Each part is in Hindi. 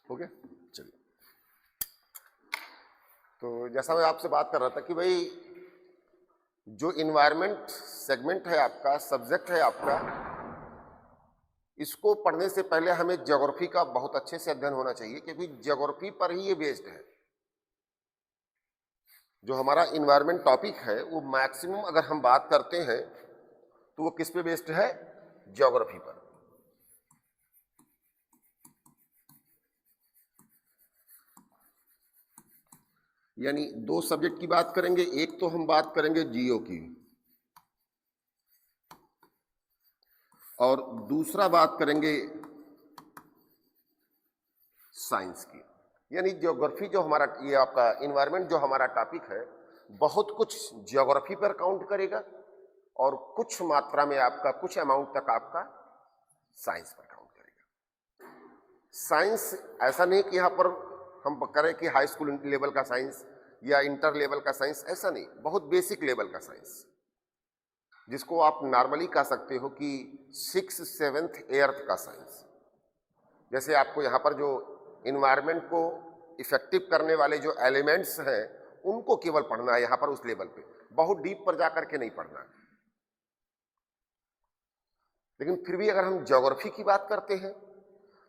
हो गया? चलिए, तो जैसा मैं आपसे बात कर रहा था कि भाई जो इन्वायरमेंट सेगमेंट है आपका, सब्जेक्ट है आपका, इसको पढ़ने से पहले हमें ज्योग्राफी का बहुत अच्छे से अध्ययन होना चाहिए, क्योंकि ज्योग्राफी पर ही ये बेस्ड है। जो हमारा इन्वायरमेंट टॉपिक है वो मैक्सिमम अगर हम बात करते हैं तो वो किस पे बेस्ड है? ज्योग्राफी पर। यानी दो सब्जेक्ट की बात करेंगे, एक तो हम बात करेंगे जियो की और दूसरा बात करेंगे साइंस की। यानी ज्योग्राफी जो हमारा, ये आपका इन्वायरमेंट जो हमारा टॉपिक है, बहुत कुछ ज्योग्राफी पर काउंट करेगा और कुछ मात्रा में आपका, कुछ अमाउंट तक आपका साइंस पर काउंट करेगा। साइंस ऐसा नहीं कि यहाँ पर हम करें कि हाई स्कूल लेवल का साइंस या इंटर लेवल का साइंस, ऐसा नहीं, बहुत बेसिक लेवल का साइंस, जिसको आप नॉर्मली कह सकते हो कि 6th 7th 8th का साइंस। जैसे आपको यहाँ पर जो इन्वायरमेंट को इफेक्टिव करने वाले जो एलिमेंट्स हैं उनको केवल पढ़ना है यहाँ पर उस लेवल पे, बहुत डीप पर जाकर के नहीं पढ़ना है। लेकिन फिर भी अगर हम ज्योग्राफी की बात करते हैं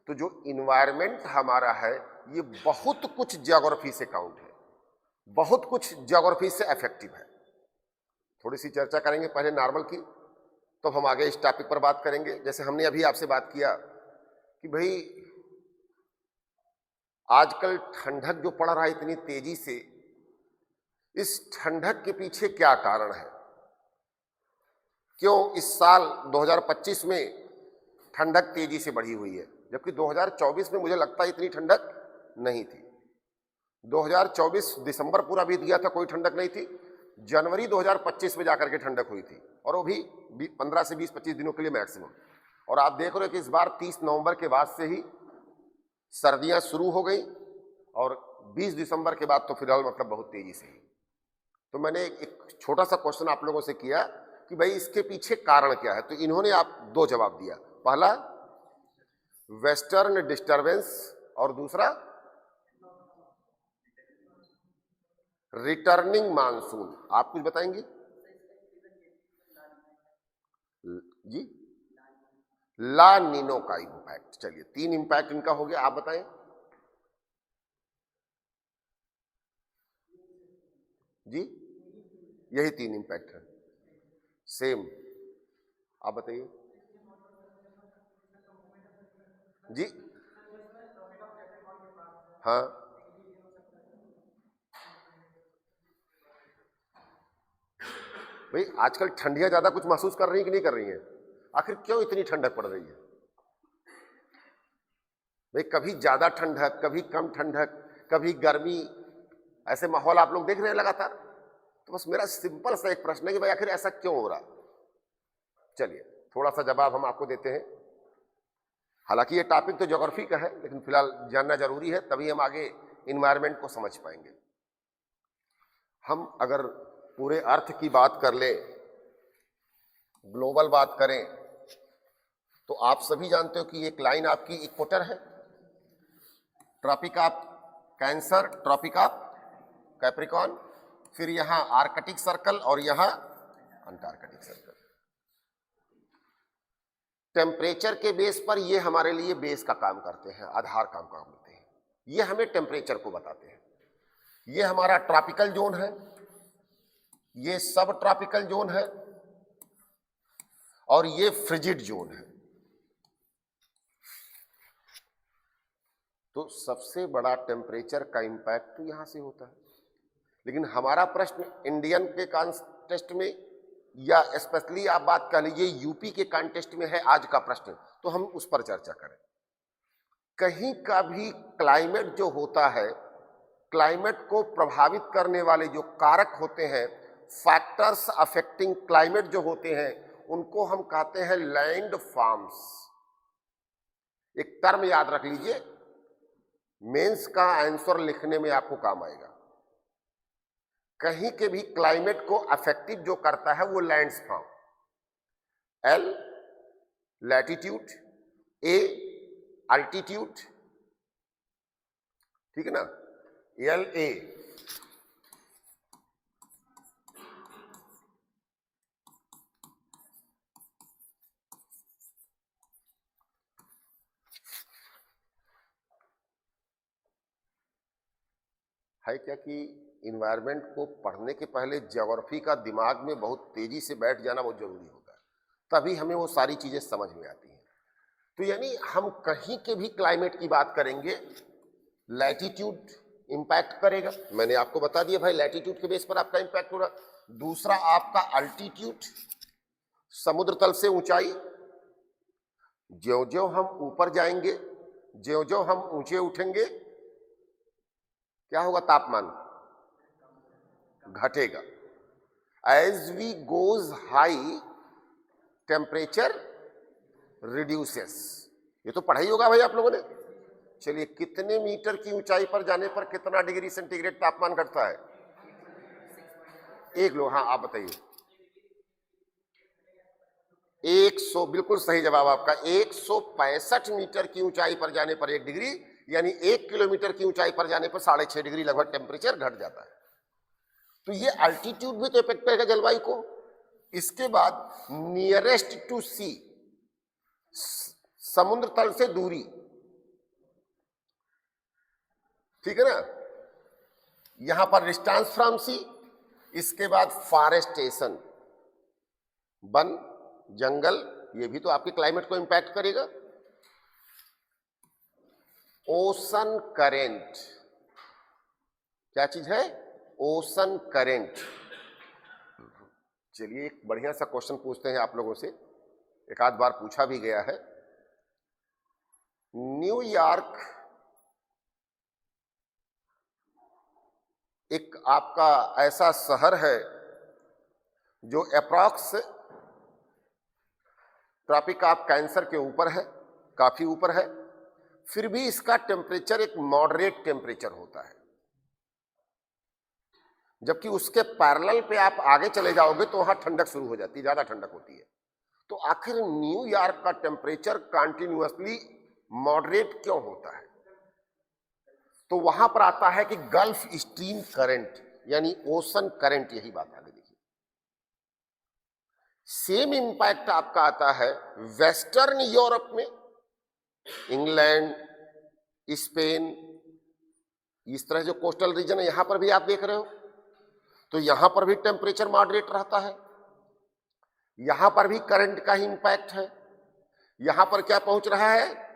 तो जो इन्वायरमेंट हमारा है ये बहुत कुछ ज्योग्राफी से काउंट है, बहुत कुछ ज्योग्राफी से इफेक्टिव है। थोड़ी सी चर्चा करेंगे पहले नॉर्मल की, तो हम आगे इस टॉपिक पर बात करेंगे। जैसे हमने अभी आपसे बात किया कि भाई आजकल ठंडक जो पड़ रहा है इतनी तेजी से, इस ठंडक के पीछे क्या कारण है? क्यों इस साल 2025 में ठंडक तेजी से बढ़ी हुई है, जबकि 2024 में मुझे लगता है इतनी ठंडक नहीं थी। 2024 दिसंबर पूरा बीत गया था, कोई ठंडक नहीं थी। जनवरी 2025 में जाकर के ठंडक हुई थी, और वो भी 15 से 20-25 दिनों के लिए मैक्सिमम। और आप देख रहे हो कि इस बार 30 नवंबर के बाद से ही सर्दियां शुरू हो गई, और 20 दिसंबर के बाद तो फिलहाल मतलब बहुत तेजी से ही। तो मैंने एक छोटा सा क्वेश्चन आप लोगों से किया कि भाई इसके पीछे कारण क्या है, तो इन्होंने आप दो जवाब दिया। पहला वेस्टर्न डिस्टर्बेंस और दूसरा रिटर्निंग मानसून। आप कुछ बताएंगे जी? ला नीनो का इंपैक्ट। चलिए, 3 इंपैक्ट इनका हो गया, आप बताएं जी। यही 3 इंपैक्ट है, सेम। आप बताइए जी। हाँ, भाई आजकल ठंडियां ज्यादा कुछ महसूस कर रही हैं कि नहीं कर रही हैं? आखिर क्यों इतनी ठंडक पड़ रही है? भाई कभी ज्यादा ठंडक, कभी कम ठंडक, कभी गर्मी, ऐसे माहौल आप लोग देख रहे हैं लगातार। तो बस मेरा सिंपल सा एक प्रश्न है कि भाई आखिर ऐसा क्यों हो रहा? चलिए, थोड़ा सा जवाब हम आपको देते हैं। हालांकि ये टॉपिक तो ज्योग्राफी का है, लेकिन फिलहाल जानना जरूरी है, तभी हम आगे इन्वायरमेंट को समझ पाएंगे। हम अगर पूरे अर्थ की बात कर ले, ग्लोबल बात करें, तो आप सभी जानते हो कि एक लाइन आपकी इक्वेटर है, tropic of cancer, tropic of capricorn, फिर यहां आर्कटिक सर्कल और यहां अंटार्कटिक सर्कल। टेम्परेचर के बेस पर ये हमारे लिए बेस का काम करते हैं, आधार काम करते हैं। ये हमें टेम्परेचर को बताते हैं। ये हमारा ट्रॉपिकल जोन है, ये सब ट्रॉपिकल जोन है, और ये फ्रिजिड जोन है। तो सबसे बड़ा टेम्परेचर का इंपैक्ट तो यहां से होता है। लेकिन हमारा प्रश्न इंडियन के कॉन्टेक्स्ट में, या स्पेशली आप बात कर लीजिए यूपी के कॉन्टेक्स्ट में है आज का प्रश्न, तो हम उस पर चर्चा करें। कहीं का भी क्लाइमेट जो होता है, क्लाइमेट को प्रभावित करने वाले जो कारक होते हैं, फैक्टर्स अफेक्टिंग क्लाइमेट जो होते हैं, उनको हम कहते हैं लैंड फॉर्म्स। एक टर्म याद रख लीजिए, मेंस का आंसर लिखने में आपको काम आएगा। कहीं के भी क्लाइमेट को अफेक्टिव जो करता है वो लैंडफॉर्म, एल लैटिट्यूड, ए अल्टीट्यूड, ठीक है ना, एल ए। है क्या कि इन्वायरमेंट को पढ़ने के पहले ज्योग्राफी का दिमाग में बहुत तेजी से बैठ जाना बहुत जरूरी होता है, तभी हमें वो सारी चीजें समझ में आती हैं। तो यानी हम कहीं के भी क्लाइमेट की बात करेंगे, लैटिट्यूड इंपैक्ट करेगा, मैंने आपको बता दिया भाई लैटिट्यूड के बेस पर आपका इंपैक्ट होगा। दूसरा आपका अल्टीट्यूड, समुद्र तल से ऊंचाई, ज्यों ज्यों हम ऊपर जाएंगे, ज्यों ज्यों हम ऊंचे उठेंगे, क्या होगा, तापमान घटेगा। As we goes high temperature reduces, ये तो पढ़ा ही होगा भाई आप लोगों ने। चलिए, कितने मीटर की ऊंचाई पर जाने पर कितना डिग्री सेंटीग्रेड तापमान घटता है? एक लोग, हाँ आप बताइए। 100, बिल्कुल सही जवाब आपका। 165 मीटर की ऊंचाई पर जाने पर 1 डिग्री, यानी 1 किलोमीटर की ऊंचाई पर जाने पर 6.5 डिग्री लगभग टेम्परेचर घट जाता है। तो ये अल्टीट्यूड भी तो इफेक्ट करेगा जलवायु को। इसके बाद नियरेस्ट टू सी, समुद्र तल से दूरी, ठीक है ना, यहां पर डिस्टेंस फ्रॉम सी। इसके बाद फॉरेस्टेशन, वन जंगल, ये भी तो आपके क्लाइमेट को इंपैक्ट करेगा। ओशन करेंट, क्या चीज है? Ocean current. चलिए, एक बढ़िया सा क्वेश्चन पूछते हैं आप लोगों से, एक आध बार पूछा भी गया है। न्यूयॉर्क एक आपका ऐसा शहर है जो अप्रॉक्स ट्रॉपिक ऑफ कैंसर के ऊपर है, काफी ऊपर है, फिर भी इसका टेम्परेचर एक मॉडरेट टेम्परेचर होता है। जबकि उसके पैरेलल पे आप आगे चले जाओगे तो वहां ठंडक शुरू हो जाती है, ज्यादा ठंडक होती है। तो आखिर न्यूयॉर्क का टेम्परेचर कंटिन्यूअसली मॉडरेट क्यों होता है? तो वहां पर आता है कि गल्फ स्ट्रीम करंट, यानी ओशन करंट, यही बात आगे देखिए। सेम इंपैक्ट आपका आता है वेस्टर्न यूरोप में, इंग्लैंड, स्पेन, इस तरह जो कोस्टल रीजन है यहां पर भी आप देख रहे हो, तो यहां पर भी टेम्परेचर मॉडरेट रहता है, यहां पर भी करंट का ही इंपैक्ट है। यहां पर क्या पहुंच रहा है?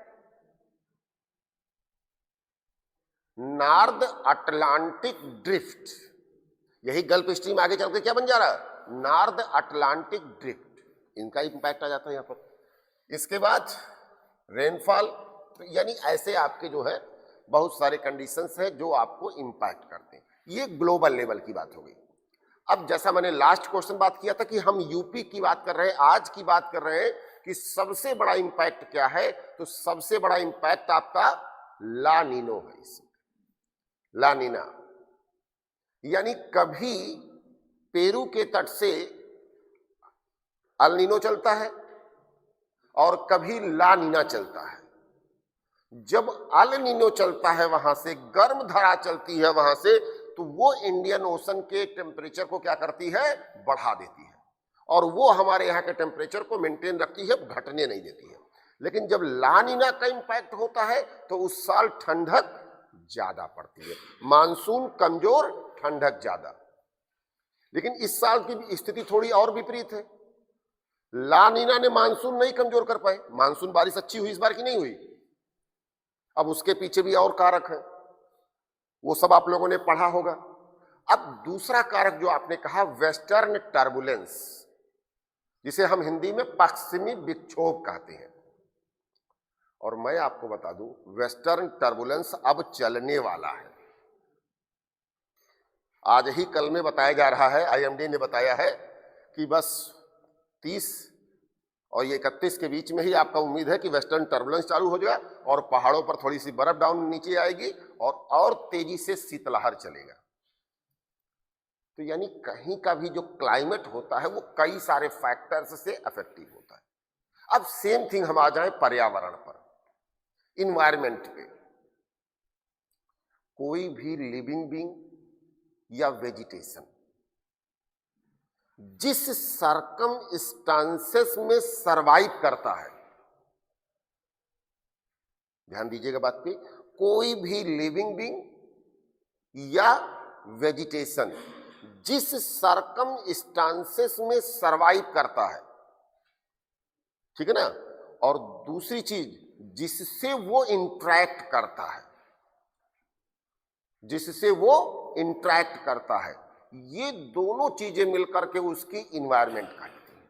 नॉर्थ अटलांटिक ड्रिफ्ट, यही गल्फ स्ट्रीम आगे चल के क्या बन जा रहा है? नॉर्थ अटलांटिक ड्रिफ्ट, इनका इंपैक्ट आ जाता है यहां पर। इसके बाद रेनफॉल, यानी ऐसे आपके जो है बहुत सारे कंडीशंस हैं जो आपको इंपैक्ट करते हैं। ये ग्लोबल लेवल की बात हो गई। अब जैसा मैंने लास्ट क्वेश्चन बात किया था कि हम यूपी की बात कर रहे हैं, आज की बात कर रहे हैं कि सबसे बड़ा इंपैक्ट क्या है, तो सबसे बड़ा इंपैक्ट आपका ला नीनो है। इसमें ला नीना, यानी कभी पेरू के तट से अल नीनो चलता है और कभी ला नीना चलता है। जब अल नीनो चलता है, वहां से गर्म धारा चलती है वहां से, तो वो इंडियन ओशन के टेम्परेचर को क्या करती है? बढ़ा देती है, और वो हमारे यहाँ के टेम्परेचर को मेंटेन रखती है, घटने नहीं देती है। लेकिन जब ला नीना का इंपैक्ट होता है तो उस साल ठंडक ज्यादा पड़ती है, मानसून कमजोर, ठंडक ज्यादा। लेकिन इस साल की स्थिति थोड़ी और विपरीत है। ला नीना ने मानसून नहीं कमजोर कर पाए, मानसून बारिश अच्छी हुई इस बार की नहीं हुई। अब उसके पीछे भी और कारक है, वो सब आप लोगों ने पढ़ा होगा। अब दूसरा कारक जो आपने कहा, वेस्टर्न टर्बुलेंस, जिसे हम हिंदी में पश्चिमी विक्षोभ कहते हैं। और मैं आपको बता दूं, वेस्टर्न टर्बुलेंस अब चलने वाला है। आज ही कल में बताया जा रहा है, आईएमडी ने बताया है कि बस 30 और ये 31 के बीच में ही आपका उम्मीद है कि वेस्टर्न टर्बुलेंस चालू हो जाएगा और पहाड़ों पर थोड़ी सी बर्फ डाउन नीचे आएगी और तेजी से शीतलहर चलेगा। तो यानी कहीं का भी जो क्लाइमेट होता है वो कई सारे फैक्टर्स से अफेक्टिव होता है। अब सेम थिंग हम आ जाए पर्यावरण पर, इन्वायरमेंट पे। कोई भी लिविंग बीइंग या वेजिटेशन जिस सरकमस्टांसेस में सरवाइव करता है, ध्यान दीजिएगा बात पे, कोई भी लिविंग बीइंग या वेजिटेशन जिस सरकमस्टांसेस में सरवाइव करता है, ठीक है ना, और दूसरी चीज जिससे वो इंटरेक्ट करता है, जिससे वो इंटरेक्ट करता है, ये दोनों चीजें मिलकर के उसकी इन्वायरमेंट कहलाती है,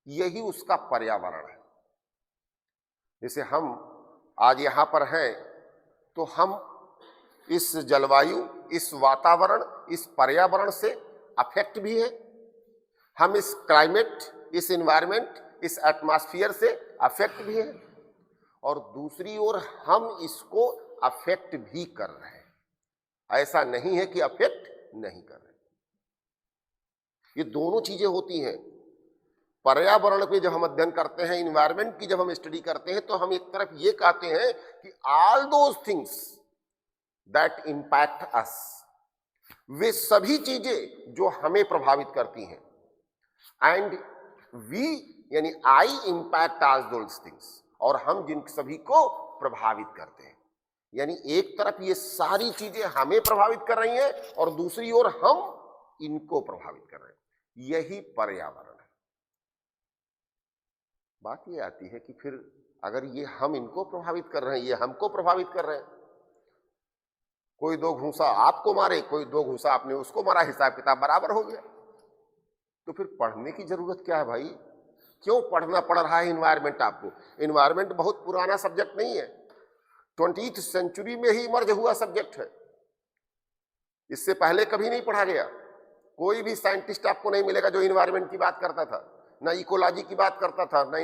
यही उसका पर्यावरण है। जैसे हम आज यहां पर हैं तो हम इस जलवायु, इस वातावरण, इस पर्यावरण से अफेक्ट भी है, हम इस क्लाइमेट, इस इन्वायरमेंट, इस एटमॉस्फेयर से अफेक्ट भी है, और दूसरी ओर हम इसको अफेक्ट भी कर रहे हैं। ऐसा नहीं है कि अफेक्ट नहीं कर रहे, ये दोनों चीजें होती हैं। पर्यावरण पे जब हम अध्ययन करते हैं, इन्वायरमेंट की जब हम स्टडी करते हैं, तो हम एक तरफ ये कहते हैं कि all those things that impact us, वे सभी चीजें जो हमें प्रभावित करती हैं, एंड वी यानी आई इंपैक्ट ऑल दोज थिंग्स, और हम जिन सभी को प्रभावित करते हैं। यानी एक तरफ ये सारी चीजें हमें प्रभावित कर रही हैं और दूसरी ओर हम इनको प्रभावित कर रहे हैं, यही पर्यावरण है। बात ये आती है कि फिर अगर ये हम इनको प्रभावित कर रहे हैं, ये हमको प्रभावित कर रहे हैं, कोई दो घूंसा आपको मारे, कोई दो घूंसा आपने उसको मारा, हिसाब किताब बराबर हो गया, तो फिर पढ़ने की जरूरत क्या है भाई? क्यों पढ़ना पड़ रहा है इन्वायरमेंट आपको? इन्वायरमेंट बहुत पुराना सब्जेक्ट नहीं है, 20th सेंचुरी में ही इमर्ज हुआ सब्जेक्ट है, इससे पहले कभी नहीं पढ़ा गया। कोई भी साइंटिस्ट आपको नहीं मिलेगा जो इन्वायरमेंट की बात करता था, ना इकोलॉजी की बात करता था, ना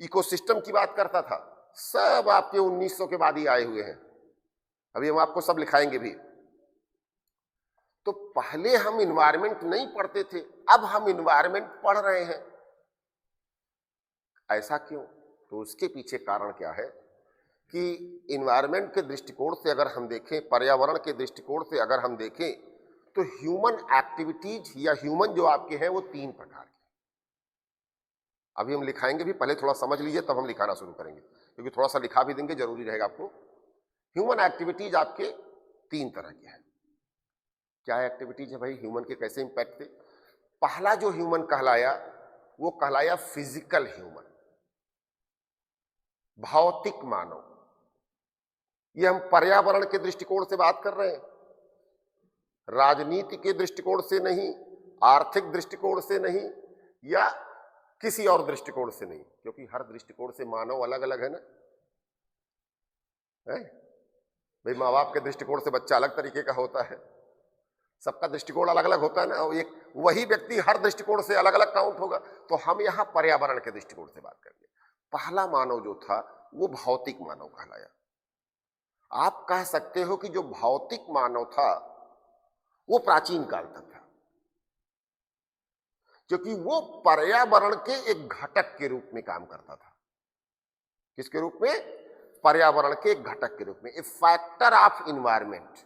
इकोसिस्टम की बात करता था। सब आपके 1900 के बाद ही आए हुए हैं, अभी हम आपको सब लिखाएंगे भी। तो पहले हम इन्वायरमेंट नहीं पढ़ते थे, अब हम इन्वायरमेंट पढ़ रहे हैं। ऐसा क्यों? तो उसके पीछे कारण क्या है कि इन्वायरमेंट के दृष्टिकोण से अगर हम देखें, पर्यावरण के दृष्टिकोण से अगर हम देखें, तो ह्यूमन एक्टिविटीज या ह्यूमन जो आपके हैं वो 3 प्रकार के। अभी हम लिखाएंगे भी, पहले थोड़ा समझ लीजिए तब हम लिखाना शुरू करेंगे, क्योंकि थोड़ा सा लिखा भी देंगे, जरूरी रहेगा आपको। ह्यूमन एक्टिविटीज आपके 3 तरह के हैं। क्या एक्टिविटीज है भाई? ह्यूमन के कैसे इंपैक्ट थे? पहला जो ह्यूमन कहलाया वो कहलाया फिजिकल ह्यूमन, भौतिक मानव। ये हम पर्यावरण के दृष्टिकोण से बात कर रहे हैं, राजनीति के दृष्टिकोण से नहीं, आर्थिक दृष्टिकोण से नहीं, या किसी और दृष्टिकोण से नहीं, क्योंकि हर दृष्टिकोण से मानव अलग अलग है ना, है भाई। माँ बाप के दृष्टिकोण से बच्चा अलग तरीके का होता है, सबका दृष्टिकोण अलग अलग होता है ना, और एक वही व्यक्ति हर दृष्टिकोण से अलग अलग काउंट होगा। तो हम यहां पर्यावरण के दृष्टिकोण से बात करेंगे। पहला मानव जो था वो भौतिक मानव कहलाया। आप कह सकते हो कि जो भौतिक मानव था वो प्राचीन काल तक था, क्योंकि वो पर्यावरण के एक घटक के रूप में काम करता था। किसके रूप में? पर्यावरण के एक घटक के रूप में, ए फैक्टर ऑफ इन्वायरमेंट।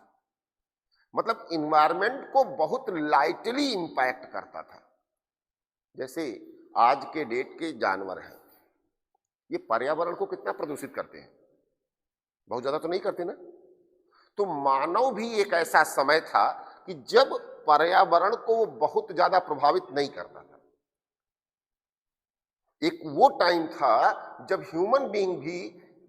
मतलब इन्वायरमेंट को बहुत लाइटली इंपैक्ट करता था। जैसे आज के डेट के जानवर हैं, ये पर्यावरण को कितना प्रदूषित करते हैं? बहुत ज्यादा तो नहीं करते ना। तो मानव भी एक ऐसा समय था कि जब पर्यावरण को वो बहुत ज्यादा प्रभावित नहीं करता था। एक वो टाइम था जब ह्यूमन बीइंग भी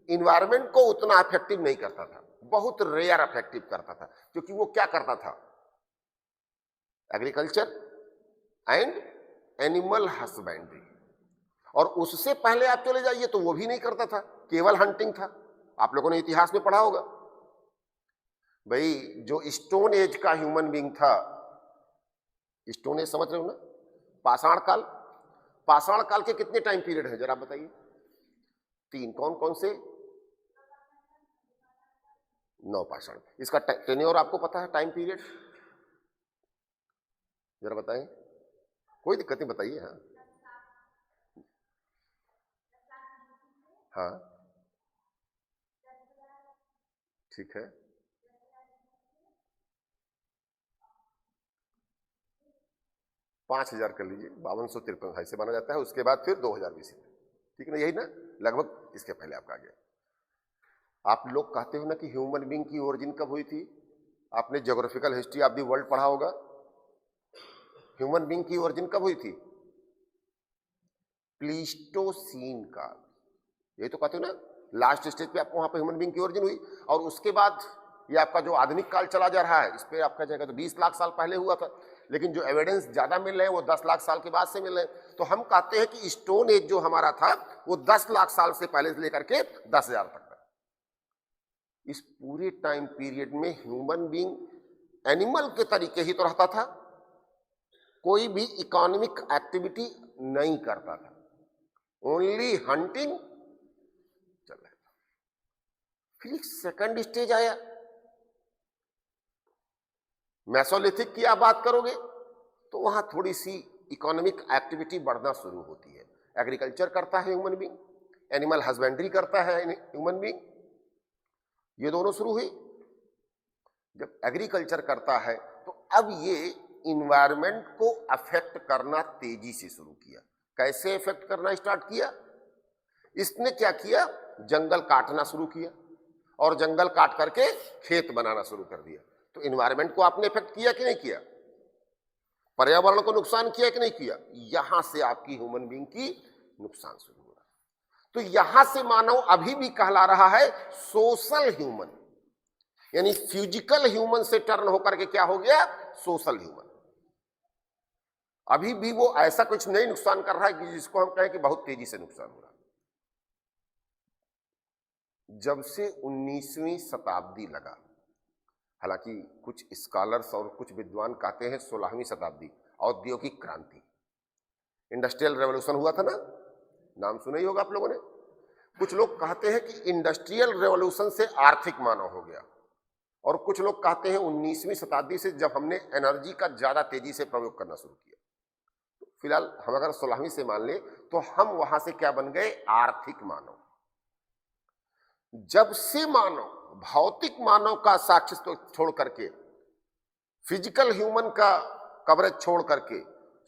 इन्वायरमेंट को उतना अफेक्टिव नहीं करता था, बहुत रेयर अफेक्टिव करता था, क्योंकि वो क्या करता था? Agriculture and animal husbandry. और उससे पहले आप चले जाइए तो वो भी नहीं करता था, केवल हंटिंग था। आप लोगों ने इतिहास में पढ़ा होगा भाई, जो स्टोन एज का ह्यूमन बीइंग था, स्टोन एज समझ रहे हो ना, पाषाण काल। पाषाण काल के कितने टाइम पीरियड है जरा बताइए? 3। कौन कौन से? 9 पाषाण। इसका टेन्योर आपको पता है, टाइम पीरियड? जरा बताएं, कोई दिक्कत नहीं, बताइए। हाँ हाँ, ठीक है। 5,000 कर लीजिए, 5253 से माना जाता है। उसके बाद फिर 2020, ठीक है ना, यही ना लगभग, इसके पहले आपका आ गया। आप लोग कहते हो ना कि ह्यूमन बीइंग की ओरिजिन कब हुई थी? आपने geographical history of the world पढ़ा होगा। ह्यूमन बीइंग की ओरिजिन कब हुई थी? प्लीस्टोसीन काल। यही तो कहते हो ना, लास्ट स्टेज पे आपको वहां पे ह्यूमन बीइंग की ओरिजिन हुई। और उसके बाद ये आपका जो आधुनिक काल चला जा रहा है, इस पे आपका जाएगा तो 20 लाख साल पहले हुआ था। लेकिन जो एविडेंस ज्यादा मिल रहे हैं वो 10 लाख साल के बाद से मिल रहे हैं। तो हम कहते हैं कि स्टोन एज जो हमारा था वो 10 लाख साल से पहले से लेकर के 10,000 तक था। इस पूरे टाइम पीरियड में ह्यूमन बीइंग एनिमल के तरीके ही तो रहता था, कोई भी इकोनॉमिक एक्टिविटी नहीं करता था, ओनली हंटिंग चल रहा था। फिर एक सेकंड स्टेज आया, मेसोलिथिक की आप बात करोगे तो वहां थोड़ी सी इकोनॉमिक एक्टिविटी बढ़ना शुरू होती है। एग्रीकल्चर करता है ह्यूमन बीइंग, एनिमल हस्बेंड्री करता है ह्यूमन बीइंग, ये दोनों शुरू हुई। जब एग्रीकल्चर करता है तो अब ये इन्वायरमेंट को अफेक्ट करना तेजी से शुरू किया। कैसे अफेक्ट करना स्टार्ट किया? इसने क्या किया, जंगल काटना शुरू किया और जंगल काट करके खेत बनाना शुरू कर दिया। तो इन्वायरमेंट को आपने इफेक्ट किया कि नहीं किया? पर्यावरण को नुकसान किया कि नहीं किया? यहां से आपकी ह्यूमन बीइंग की नुकसान शुरू हो रहा। तो यहां से मानव अभी भी कहला रहा है सोशल ह्यूमन, यानी फिजिकल ह्यूमन से टर्न होकर के क्या हो गया, सोशल ह्यूमन। अभी भी वो ऐसा कुछ नहीं नुकसान कर रहा है कि जिसको हम कहें कि बहुत तेजी से नुकसान हो रहा है। जब से 19वीं शताब्दी लगा, हालांकि कुछ स्कॉलर्स और कुछ विद्वान कहते हैं 16वीं शताब्दी, औद्योगिक क्रांति, इंडस्ट्रियल रेवोल्यूशन हुआ था ना, नाम सुना ही होगा आप लोगों ने। कुछ लोग कहते हैं कि इंडस्ट्रियल रेवोल्यूशन से आर्थिक मानव हो गया, और कुछ लोग कहते हैं 19वीं शताब्दी से जब हमने एनर्जी का ज्यादा तेजी से प्रयोग करना शुरू किया। तो फिलहाल हम अगर 16वीं से मान ले तो हम वहां से क्या बन गए, आर्थिक मानव। जब से मानव भौतिक मानव का साक्ष्य छोड़ करके, फिजिकल ह्यूमन का कवरेज छोड़ करके,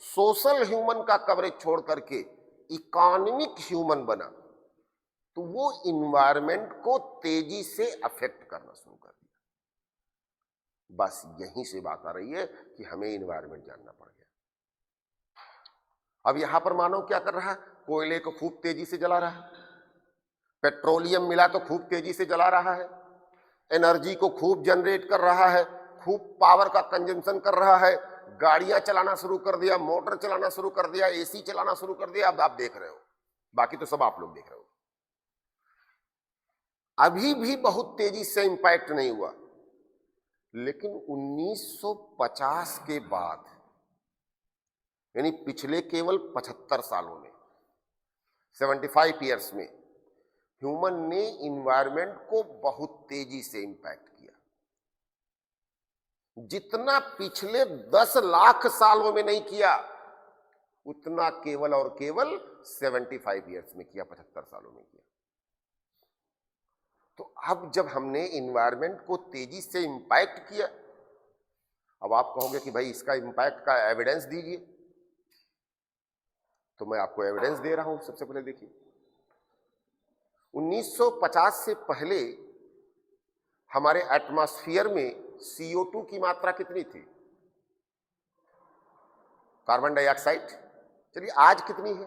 सोशल ह्यूमन का कवरेज छोड़ करके इकोनॉमिक ह्यूमन बना, तो वो इन्वायरमेंट को तेजी से अफेक्ट करना शुरू कर दिया। बस यहीं से बात आ रही है कि हमें इन्वायरमेंट जानना पड़ गया। अब यहां पर मानव क्या कर रहा है, कोयले को खूब तेजी से जला रहा है, पेट्रोलियम मिला तो खूब तेजी से जला रहा है, एनर्जी को खूब जनरेट कर रहा है, खूब पावर का कंजम्पशन कर रहा है, गाड़ियां चलाना शुरू कर दिया, मोटर चलाना शुरू कर दिया, एसी चलाना शुरू कर दिया। अब आप देख रहे हो, बाकी तो सब आप लोग देख रहे हो। अभी भी बहुत तेजी से इंपैक्ट नहीं हुआ, लेकिन 1950 के बाद, यानी पिछले केवल 75 सालों में, 75 ईयर्स में, ह्यूमन ने इन्वायरमेंट को बहुत तेजी से इंपैक्ट किया। जितना पिछले 10 लाख सालों में नहीं किया, उतना केवल और केवल 75 ईयर्स में किया, 75 सालों में किया। तो अब जब हमने इन्वायरमेंट को तेजी से इंपैक्ट किया, अब आप कहोगे कि भाई इसका इंपैक्ट का एविडेंस दीजिए, तो मैं आपको एविडेंस दे रहा हूं। सबसे पहले देखिए, 1950 से पहले हमारे एटमॉस्फेयर में CO2 की मात्रा कितनी थी, कार्बन डाइऑक्साइड। चलिए आज कितनी है?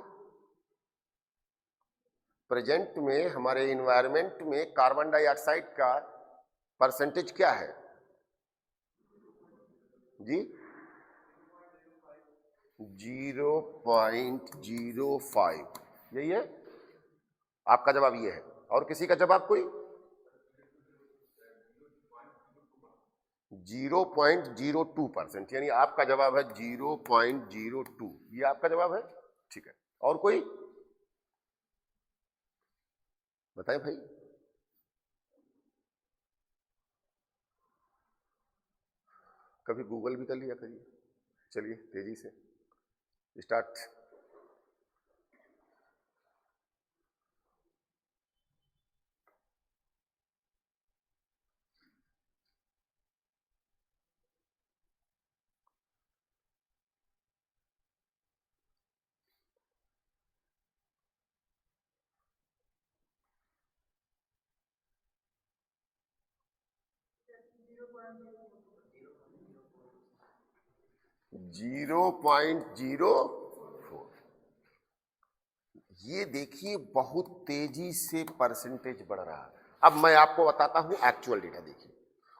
प्रेजेंट में हमारे इन्वायरमेंट में कार्बन डाइऑक्साइड का परसेंटेज क्या है जी? 0.05, यही है आपका जवाब, ये है। और किसी का जवाब कोई? 0.02%, यानी आपका जवाब है 0.02, ये आपका जवाब है, ठीक है। और कोई बताए भाई? कभी गूगल भी कर लिया करिए। चलिए तेजी से start. Zero point zero four. ये देखिए बहुत तेजी से परसेंटेज बढ़ रहा है। अब मैं आपको बताता हूं एक्चुअल डेटा। देखिए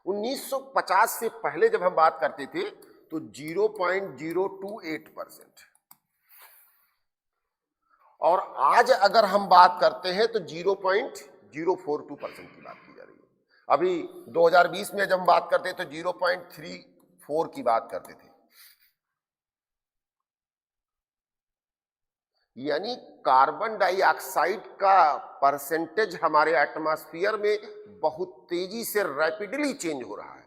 1950 से पहले जब हम बात करते थे तो 0.028%, और आज अगर हम बात करते हैं तो 0.042% की बात की जा रही है। अभी 2020 में जब हम बात करते तो 0.34 की बात करते थे। यानी कार्बन डाइऑक्साइड का परसेंटेज हमारे एटमॉस्फेयर में बहुत तेजी से रैपिडली चेंज हो रहा है।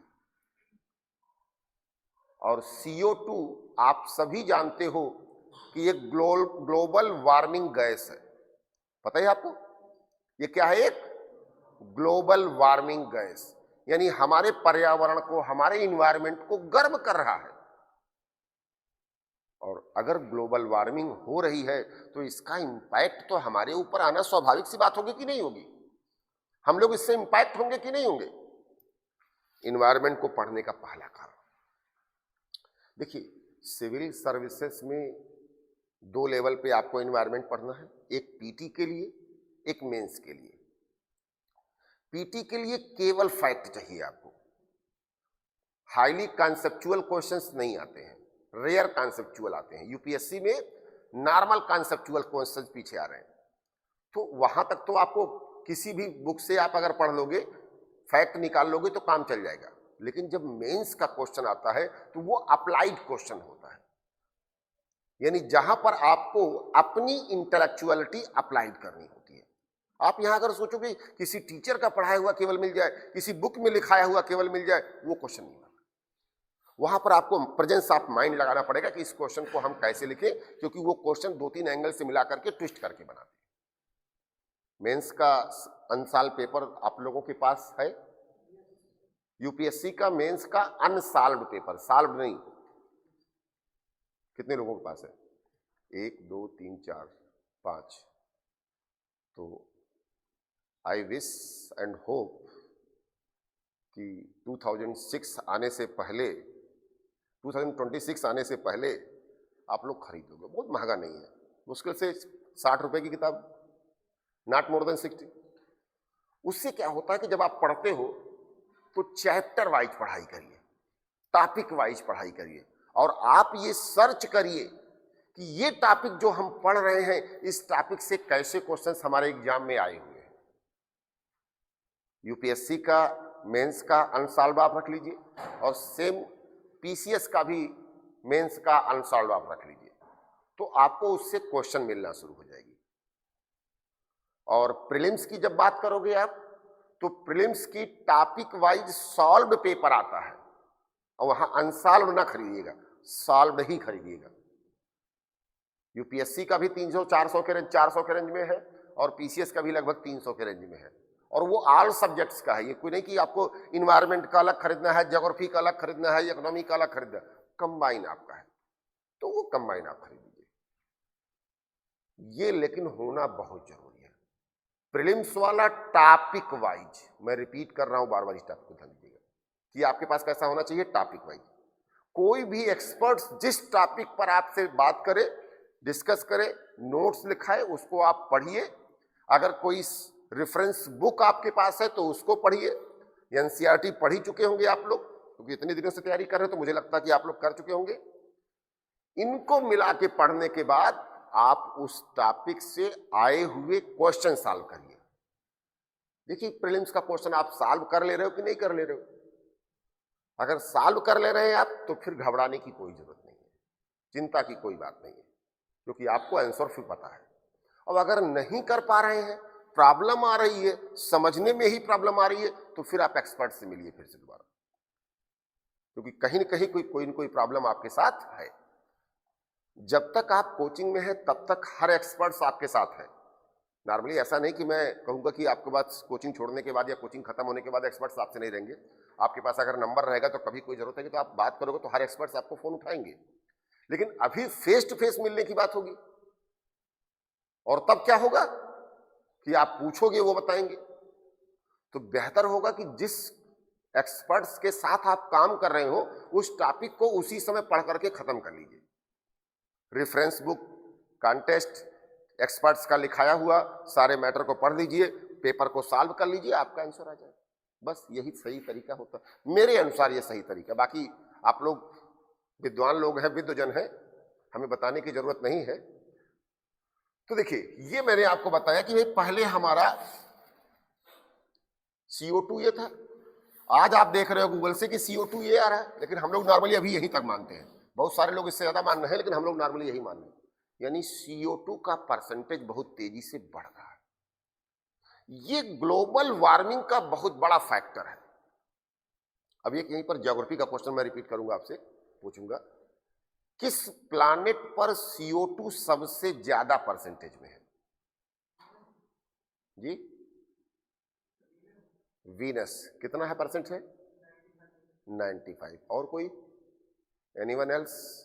और CO2 आप सभी जानते हो कि एक ग्लोबल वार्मिंग गैस है। पता है आपको ये क्या है? एक ग्लोबल वार्मिंग गैस, यानी हमारे पर्यावरण को, हमारे इन्वायरमेंट को गर्म कर रहा है। और अगर ग्लोबल वार्मिंग हो रही है तो इसका इंपैक्ट तो हमारे ऊपर आना स्वाभाविक सी बात होगी कि नहीं होगी? हम लोग इससे इंपैक्ट होंगे कि नहीं होंगे? इन्वायरमेंट को पढ़ने का पहला कारण देखिए, सिविल सर्विसेज में 2 लेवल पे आपको इन्वायरमेंट पढ़ना है, एक पीटी के लिए, एक मेंस के लिए। पीटी के लिए केवल फैक्ट चाहिए आपको, हाईली कॉन्सेप्चुअल क्वेश्चंस नहीं आते हैं, रेयर कॉन्सेप्चुअल आते हैं। यूपीएससी में नॉर्मल कॉन्सेप्चुअल क्वेश्चंस पीछे आ रहे हैं, तो वहां तक तो आपको किसी भी बुक से आप अगर पढ़ लोगे, फैक्ट निकाल लोगे तो काम चल जाएगा। लेकिन जब मेंस का क्वेश्चन आता है तो वो अप्लाइड क्वेश्चन होता है, यानी जहां पर आपको अपनी इंटेलेक्चुअलिटी अप्लाइड करनी होती है। आप यहां अगर सोचोगे किसी टीचर का पढ़ाया हुआ केवल मिल जाए, किसी बुक में लिखाया हुआ केवल मिल जाए, वो क्वेश्चन नहीं होगा। वहां पर आपको प्रेजेंस ऑफ माइंड लगाना पड़ेगा कि इस क्वेश्चन को हम कैसे लिखें, क्योंकि वो क्वेश्चन 2-3 एंगल से मिला करके ट्विस्ट करके बनाते हैं। मेंस का अनसाल्व पेपर आप लोगों के पास है? यूपीएससी का मेंस का अनसॉल्व्ड पेपर, सॉल्व्ड नहीं, कितने लोगों के पास है? 1 2 3 4 5। तो आई विश एंड होप कि 2006 आने से पहले, 2026 आने से पहले आप लोग खरीदोगे। बहुत महंगा नहीं है, मुश्किल से 60 रुपए की किताब, नॉट मोर देन 60। उससे क्या होता है कि जब आप पढ़ते हो तो चैप्टर वाइज पढ़ाई करिए, टॉपिक वाइज पढ़ाई करिए, और आप ये सर्च करिए कि ये टॉपिक जो हम पढ़ रहे हैं, इस टॉपिक से कैसे क्वेश्चंस हमारे एग्जाम में आए हुए हैं। यूपीएससी का मेंस का अनसॉल्व आप रख लीजिए, और सेम पीसीएस का भी मेंस का अनसॉल्व आप रख लीजिए, तो आपको उससे क्वेश्चन मिलना शुरू हो जाएगी। और प्रीलिम्स की जब बात करोगे आप, तो प्रीलिम्स की टॉपिक वाइज सॉल्व पेपर आता है, और वहां अनसॉल्व ना खरीदिएगा, सॉल्व ही खरीदिएगा। यूपीएससी का भी 300-400 के रेंज, 400 के रेंज में है, और पीसीएस का भी लगभग 300 के रेंज में है। और वो ऑल सब्जेक्ट्स का है, ये कोई नहीं कि आपको इन्वायरमेंट का अलग खरीदना है, ज्योग्राफी का अलग खरीदना है, इकोनॉमी का अलग खरीदना है, कंबाइन आपका है, तो वो कंबाइन आप खरीदिए। ये लेकिन होना बहुत जरूरी है। प्रीलिम्स वाला टॉपिक वाइज, मैं रिपीट कर रहा हूं बार बार, इस टॉपिक को ध्यान दीजिएगा कि आपके पास कैसा होना चाहिए, टॉपिक वाइज। कोई भी एक्सपर्ट्स जिस टॉपिक पर आपसे बात करे, डिस्कस करे, नोट्स लिखाए, उसको आप पढ़िए। अगर कोई रेफरेंस बुक आपके पास है तो उसको पढ़िए। एनसीईआरटी पढ़ ही चुके होंगे आप लोग, क्योंकि इतने दिनों से तैयारी कर रहे हो, तो मुझे लगता है कि आप लोग कर चुके होंगे। इनको मिला के पढ़ने के बाद आप उस टॉपिक से आए हुए क्वेश्चन सॉल्व करिए। देखिए प्रीलिम्स का क्वेश्चन आप सॉल्व कर ले रहे हो कि नहीं कर ले रहे हो? अगर सॉल्व कर ले रहे हैं आप, तो फिर घबराने की कोई जरूरत नहीं है, चिंता की कोई बात नहीं है, क्योंकि आपको आंसर फिर पता है। अब अगर नहीं कर पा रहे हैं, प्रॉब्लम आ रही है, समझने में ही प्रॉब्लम आ रही है, तो फिर आप एक्सपर्ट से मिलिए फिर से दोबारा। क्योंकि कहीं न कहीं कोई न कोई प्रॉब्लम आपके साथ है। जब तक आप कोचिंग में हैं तब तक हर एक्सपर्ट्स आपके साथ है। नॉर्मली ऐसा नहीं कि मैं कहूँगा कि आपके पास कोचिंग छोड़ने के बाद या कोचिंग खत्म होने के बाद एक्सपर्ट्स आपसे नहीं रहेंगे। आपके पास अगर नंबर रहेगा तो कभी कोई जरूरत है तो आप बात करोगे तो हर एक्सपर्ट्स आपको फोन उठाएंगे, लेकिन अभी फेस टू फेस मिलने की बात होगी। और तब क्या होगा कि आप पूछोगे वो बताएंगे। तो बेहतर होगा कि जिस एक्सपर्ट्स के साथ आप काम कर रहे हो उस टॉपिक को उसी समय पढ़ करके खत्म कर लीजिए। रेफरेंस बुक, कॉन्टेस्ट, एक्सपर्ट्स का लिखाया हुआ सारे मैटर को पढ़ लीजिए, पेपर को सॉल्व कर लीजिए, आपका आंसर आ जाए। बस यही सही तरीका होता है, मेरे अनुसार ये सही तरीका। बाकी आप लोग विद्वान लोग हैं, विद्वजन हैं, हमें बताने की जरूरत नहीं है। तो देखिए, ये मैंने आपको बताया कि भाई पहले हमारा CO2 ये था। आज आप देख रहे हो गूगल से कि CO2 ये आ रहा है, लेकिन हम लोग नॉर्मली अभी यहीं तक मानते हैं। बहुत सारे लोग इससे ज्यादा मान रहे हैं, लेकिन हम लोग नॉर्मली यही मान रहे हैं। यानी CO2 का परसेंटेज बहुत तेजी से बढ़ रहा है। ये ग्लोबल वार्मिंग का बहुत बड़ा फैक्टर है। अब एक यहीं पर ज्योग्राफी का क्वेश्चन मैं रिपीट करूंगा, आपसे पूछूंगा, किस प्लैनेट पर CO2 सबसे ज्यादा परसेंटेज में है? जी, वीनस। कितना है परसेंट है? 95। और कोई? Anyone else?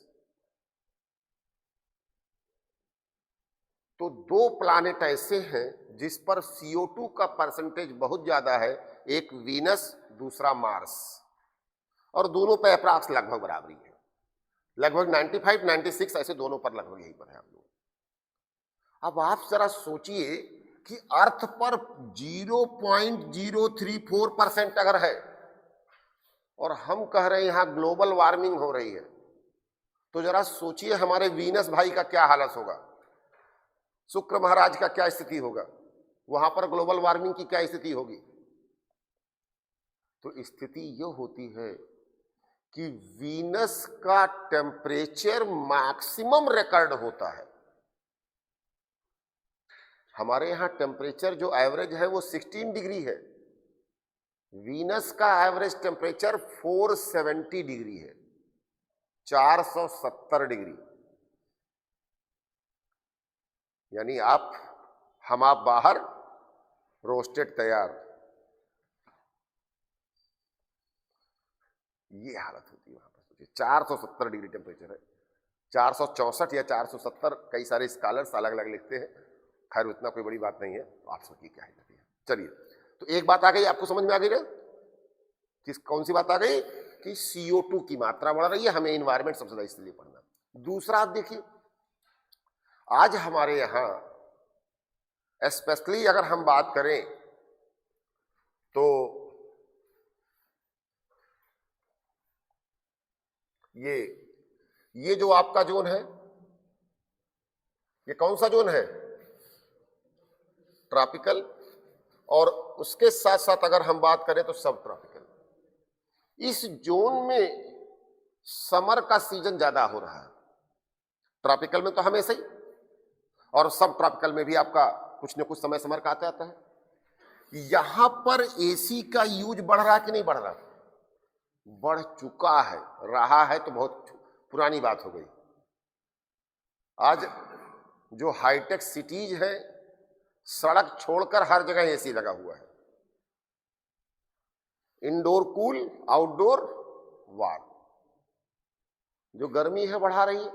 तो दो प्लैनेट ऐसे हैं जिस पर CO2 का परसेंटेज बहुत ज्यादा है, एक वीनस, दूसरा मार्स, और दोनों पे अप्रॉक्स लगभग बराबरी है। लगभग 95, 96 ऐसे दोनों पर लगभग यही पर है आप लोग। अब आप जरा सोचिए कि अर्थ पर 0.034% अगर है और हम कह रहे हैं यहां ग्लोबल वार्मिंग हो रही है, तो जरा सोचिए हमारे वीनस भाई का क्या हालत होगा, शुक्र महाराज का क्या स्थिति होगा, वहां पर ग्लोबल वार्मिंग की क्या स्थिति होगी। तो स्थिति यह होती है कि वीनस का टेम्परेचर मैक्सिमम रिकॉर्ड होता है। हमारे यहां टेम्परेचर जो एवरेज है वो 16 डिग्री है, वीनस का एवरेज टेम्परेचर 470 डिग्री है, 470 डिग्री। यानी हम आप बाहर, रोस्टेड तैयार। ये हालत होती है वहां पर। सोचिए 470 डिग्री टेम्परेचर है, 464 या 470, कई सारे स्कॉलर्स अलग अलग लिखते हैं। खैर उतना कोई बड़ी बात नहीं है, तो आप सोचिए क्या है। चलिए, तो एक बात आ गई, आपको समझ में आ गई ना? कौन सी बात आ गई? कि CO2 की मात्रा बढ़ रही है, हमें इन्वायरमेंट सबसे ज्यादा इसलिए पढ़ना। दूसरा, आप देखिए, आज हमारे यहां स्पेशली अगर हम बात करें तो ये जो आपका जोन है, ये कौन सा जोन है? ट्रॉपिकल। और उसके साथ साथ अगर हम बात करें तो सब ट्रॉपिकल। इस जोन में समर का सीजन ज्यादा हो रहा है। ट्रॉपिकल में तो हमेशा ही, और सब ट्रॉपिकल में भी आपका कुछ न कुछ समय समर का आता है। यहां पर AC का यूज बढ़ रहा है कि नहीं बढ़ रहा? बढ़ चुका है। रहा है तो बहुत पुरानी बात हो गई। आज जो हाईटेक सिटीज है, सड़क छोड़कर हर जगह AC लगा हुआ है। Indoor cool, outdoor warm. जो गर्मी है बढ़ा रही है।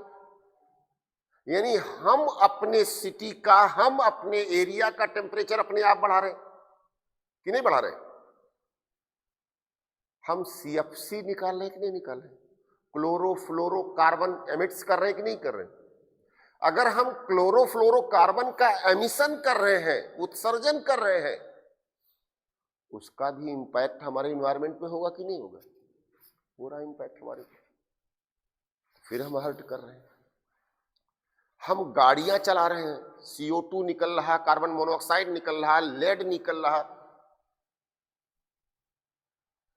यानी हम अपने सिटी का, हम अपने एरिया का टेम्परेचर अपने आप बढ़ा रहे कि नहीं बढ़ा रहे? हम CFC निकाल रहे कि नहीं निकाल रहे? क्लोरोफ्लोरोकार्बन एमिट्स कर रहे हैं कि नहीं कर रहे? अगर हम क्लोरोफ्लोरोकार्बन का एमिशन कर रहे हैं, उत्सर्जन कर रहे हैं, उसका भी इंपैक्ट हमारे इन्वायरमेंट पे होगा कि नहीं होगा? पूरा इंपैक्ट हमारे पे। फिर हम हर्ट कर रहे हैं। हम गाड़ियां चला रहे हैं, CO2 निकल रहा, कार्बन मोनोऑक्साइड निकल रहा, लेड निकल रहा।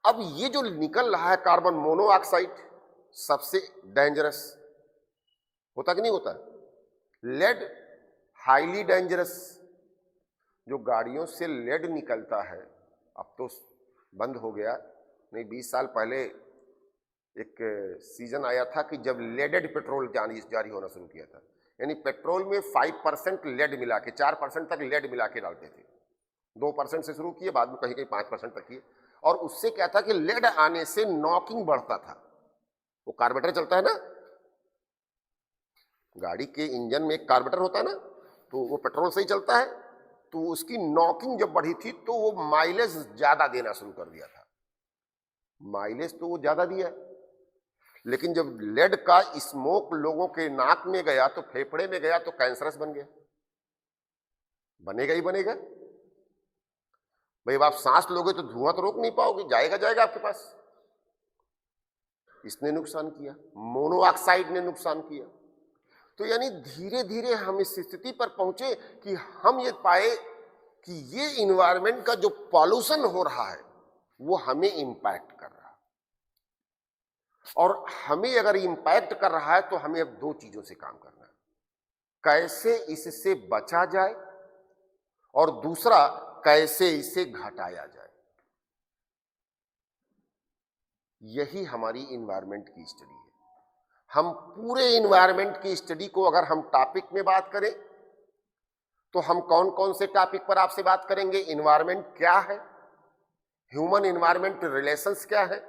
अब ये जो निकल रहा है कार्बन मोनोऑक्साइड सबसे डेंजरस होता कि नहीं होता? Lead highly dangerous. जो गाड़ियों से लेड निकलता है, अब तो बंद हो गया, नहीं 20 साल पहले एक सीजन आया था कि जब लेडेड पेट्रोल जारी होना शुरू किया था, यानी पेट्रोल में 5% लेड मिला के, 4% तक लेड मिला के डालते थे। 2% से शुरू किए, बाद में कहीं कहीं 5% तक किए। और उससे क्या था कि लेड आने से नॉकिंग बढ़ता था। वो कार्बोरेटर चलता है ना, गाड़ी के इंजन में एक कार्बोरेटर होता है ना, तो वो पेट्रोल से ही चलता है। तो उसकी नॉकिंग जब बढ़ी थी तो वो माइलेज ज्यादा देना शुरू कर दिया था। माइलेज तो वो ज्यादा दिया, लेकिन जब लेड का स्मोक लोगों के नाक में गया तो फेफड़े में गया तो कैंसरस बन गया। बनेगा ही बनेगा भाई। अब आप सांस लोगे तो धुआं तो रोक नहीं पाओगे, जाएगा जाएगा आपके पास। इसने नुकसान किया, मोनोऑक्साइड ने नुकसान किया। तो यानी धीरे धीरे हम इस स्थिति पर पहुंचे कि हम ये पाए कि ये इन्वायरमेंट का जो पॉल्यूशन हो रहा है वो हमें इंपैक्ट कर रहा है। और हमें अगर इंपैक्ट कर रहा है तो हमें अब दो चीजों से काम करना है, कैसे इससे बचा जाए और दूसरा कैसे इसे घटाया जाए। यही हमारी इन्वायरमेंट की स्टडी है। हम पूरे इन्वायरमेंट की स्टडी को अगर हम टॉपिक में बात करें तो हम कौन कौन से टॉपिक पर आपसे बात करेंगे? इन्वायरमेंट क्या है, ह्यूमन इन्वायरमेंट रिलेशंस क्या है,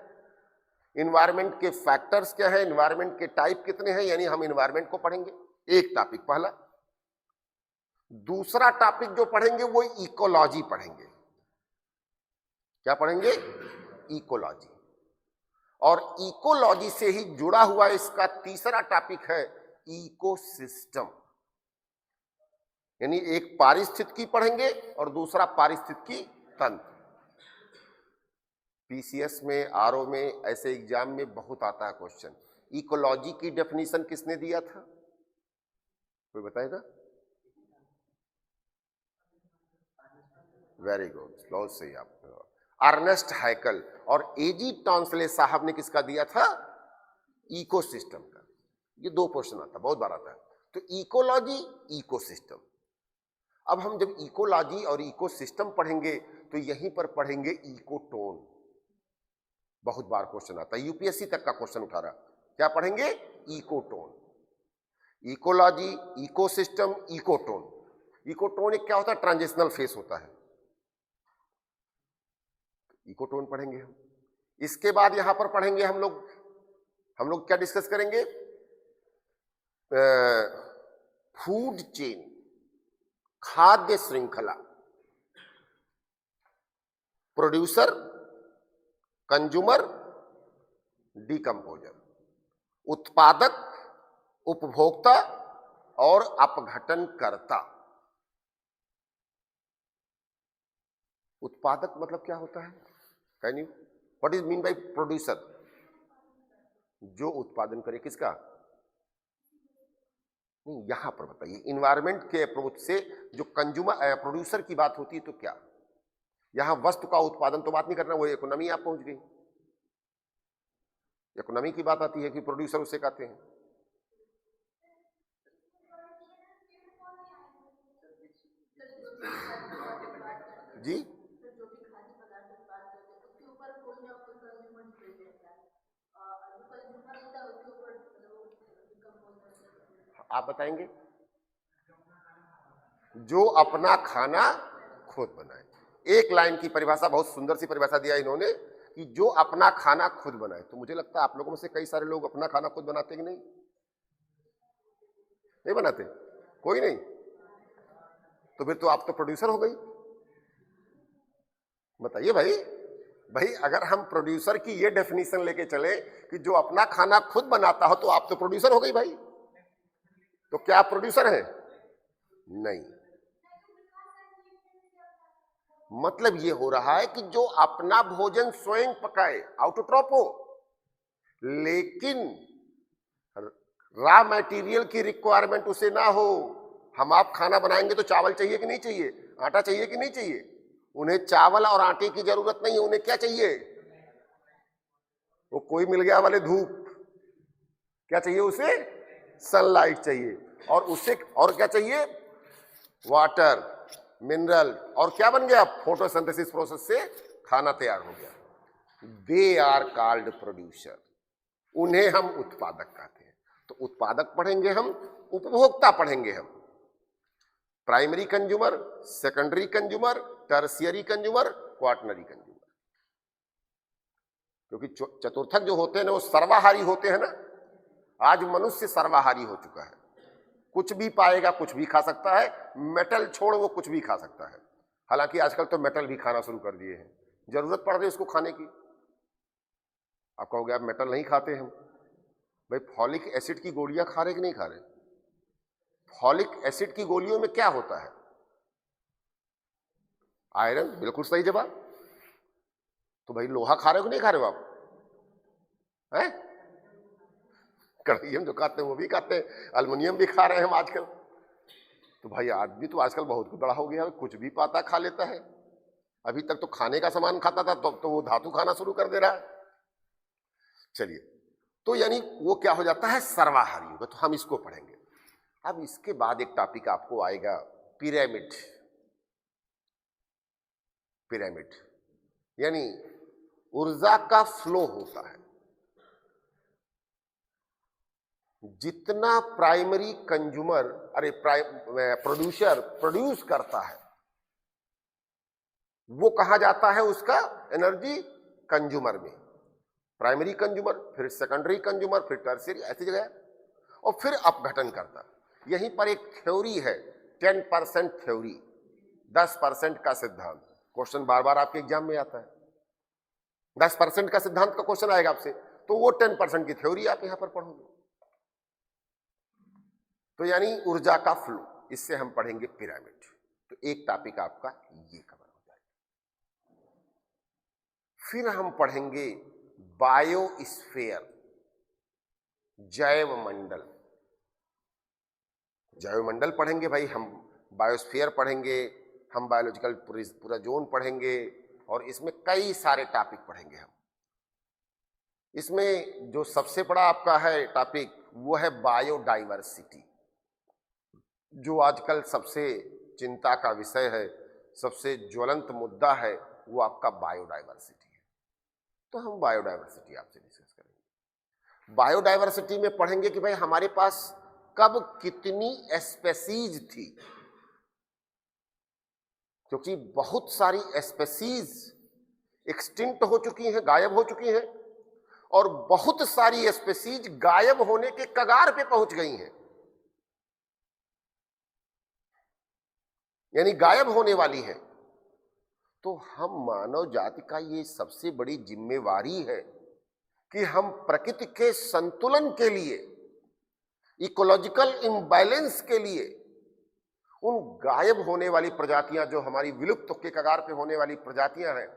इन्वायरमेंट के फैक्टर्स क्या है, इन्वायरमेंट के टाइप कितने हैं, यानी हम इन्वायरमेंट को पढ़ेंगे। एक टॉपिक पहला। दूसरा टॉपिक जो पढ़ेंगे वो इकोलॉजी पढ़ेंगे। क्या पढ़ेंगे? इकोलॉजी। और इकोलॉजी से ही जुड़ा हुआ इसका तीसरा टॉपिक है इकोसिस्टम, यानी एक पारिस्थितिकी पढ़ेंगे और दूसरा पारिस्थितिकी तंत्र। पीसीएस में, आरओ में, ऐसे एग्जाम में बहुत आता है क्वेश्चन। इकोलॉजी की डेफिनेशन किसने दिया था, कोई बताएगा? वेरी गुड, बहुत सही आप, अर्नेस्ट हैकल। और एजी टॉन्सले साहब ने किसका दिया था? इकोसिस्टम का। ये दो क्वेश्चन आता, बहुत बार आता है। तो इकोलॉजी, इकोसिस्टम। अब हम जब इकोलॉजी और इकोसिस्टम पढ़ेंगे तो यहीं पर पढ़ेंगे इकोटोन। बहुत बार क्वेश्चन आता है, यूपीएससी तक का क्वेश्चन उठा रहा। क्या पढ़ेंगे? Ecotone. Ecology, ecosystem, ecotone. Ecotone एक क्या होता है? ट्रांजिशनल फेस होता है। इकोटोन पढ़ेंगे हम। इसके बाद यहां पर पढ़ेंगे हम लोग क्या डिस्कस करेंगे? फूड चेन, खाद्य श्रृंखला, प्रोड्यूसर, कंज्यूमर, डिकम्पोजर, उत्पादक, उपभोक्ता और अपघटनकर्ता। उत्पादक मतलब क्या होता है? Can you, what is mean by producer? जो उत्पादन करे, किसका? नहीं, यहां पर बताइए। इन्वायरमेंट के अप्रोच से जो कंज्यूमर प्रोड्यूसर की बात होती है तो क्या, यहां वस्तु का उत्पादन तो बात नहीं करना, वो इकोनॉमी आप पहुंच गई। इकोनॉमी की बात आती है कि प्रोड्यूसर उसे कहते हैं। जी, आप बताएंगे। जो अपना खाना खुद बनाए। एक लाइन की परिभाषा, बहुत सुंदर सी परिभाषा दिया इन्होंने कि जो अपना खाना खुद बनाए। तो मुझे लगता है आप लोगों में से कई सारे लोग अपना खाना खुद बनाते कि नहीं? नहीं बनाते? कोई नहीं? तो फिर तो आप तो प्रोड्यूसर हो गई। बताइए भाई। भाई अगर हम प्रोड्यूसर की ये डेफिनेशन लेके चले कि जो अपना खाना खुद बनाता हो तो आप तो प्रोड्यूसर हो गई भाई। तो क्या आप प्रोड्यूसर हैं? नहीं। मतलब ये हो रहा है कि जो अपना भोजन स्वयं पकाए, आउटोट्रॉप हो, लेकिन रॉ मटेरियल की रिक्वायरमेंट उसे ना हो। हम आप खाना बनाएंगे तो चावल चाहिए कि नहीं चाहिए, आटा चाहिए कि नहीं चाहिए? उन्हें चावल और आटे की जरूरत नहीं है, उन्हें क्या चाहिए? वो कोई मिल गया वाले धूप। क्या चाहिए उसे? सनलाइट चाहिए। और उससे और क्या चाहिए? Water, mineral. और क्या बन गया? फोटोसिंथेसिस प्रोसेस से खाना तैयार हो गया। They are called producer. उन्हें हम उत्पादक कहते हैं। तो उत्पादक पढ़ेंगे हम, उपभोक्ता पढ़ेंगे हम। Primary consumer, secondary consumer, tertiary consumer, quaternary consumer. क्योंकि चतुर्थक जो होते हैं ना वो सर्वाहारी होते हैं ना। आज मनुष्य सर्वाहारी हो चुका है, कुछ भी पाएगा कुछ भी खा सकता है, मेटल छोड़ वो कुछ भी खा सकता है। हालांकि आजकल तो मेटल भी खाना शुरू कर दिए हैं, जरूरत पड़ रही है उसको खाने की। आप कहोगे आप मेटल नहीं खाते हम, भाई फॉलिक एसिड की गोलियां खा रहे कि नहीं खा रहे? फॉलिक एसिड की गोलियों में क्या होता है? आयरन, बिल्कुल सही जवाब। तो भाई लोहा खा रहे हो कि नहीं खा रहे हो आप? हैं? कड़ाइयम जो खाते हैं वो भी खाते हैं, अल्युमिनियम भी खा रहे हैं हम आजकल। तो भाई आदमी तो आजकल बहुत बड़ा हो गया, कुछ भी पाता खा लेता है। अभी तक तो खाने का सामान खाता था, तो वो धातु खाना शुरू कर दे रहा है। चलिए, तो यानी वो क्या हो जाता है, सर्वाहारी होगा। तो हम इसको पढ़ेंगे। अब इसके बाद एक टॉपिक आपको आएगा, पिरामिड। पिरामिड यानी ऊर्जा का फ्लो होता है। जितना प्राइमरी कंज्यूमर प्रोड्यूसर प्रोड्यूस करता है वो कहा जाता है उसका एनर्जी कंज्यूमर में। प्राइमरी कंज्यूमर, फिर सेकेंडरी कंज्यूमर, फिर टर्शियरी, ऐसी जगह, और फिर अपघटन करता। यहीं पर एक थ्योरी है, 10% थ्योरी, 10% का सिद्धांत। क्वेश्चन बार बार आपके एग्जाम में आता है, 10% का सिद्धांत का क्वेश्चन आएगा आपसे, तो वो 10% की थ्योरी आप यहां पर पढ़ोगे। तो यानी ऊर्जा का फ्लो, इससे हम पढ़ेंगे पिरामिड। तो एक टॉपिक आपका ये कवर हो जाएगा। फिर हम पढ़ेंगे बायोस्फीयर, जैव मंडल। जैव मंडल पढ़ेंगे भाई हम, बायोस्फीयर पढ़ेंगे हम, बायोलॉजिकल पूरा जोन पढ़ेंगे, और इसमें कई सारे टॉपिक पढ़ेंगे हम। इसमें जो सबसे बड़ा आपका है टॉपिक वो है बायोडाइवर्सिटी, जो आजकल सबसे चिंता का विषय है, सबसे ज्वलंत मुद्दा है, वो आपका बायोडाइवर्सिटी है। तो हम बायोडाइवर्सिटी आपसे डिस्कस करेंगे। बायोडाइवर्सिटी में पढ़ेंगे कि भाई हमारे पास कब कितनी स्पेसीज थी, क्योंकि बहुत सारी स्पेसीज एक्सटिंक्ट हो चुकी हैं, गायब हो चुकी हैं, और बहुत सारी स्पेसीज गायब होने के कगार पे पहुंच गई हैं, यानी गायब होने वाली है। तो हम मानव जाति का ये सबसे बड़ी जिम्मेवारी है कि हम प्रकृति के संतुलन के लिए, इकोलॉजिकल इम्बैलेंस के लिए, उन गायब होने वाली प्रजातियां, जो हमारी विलुप्त के कगार पे होने वाली प्रजातियां हैं,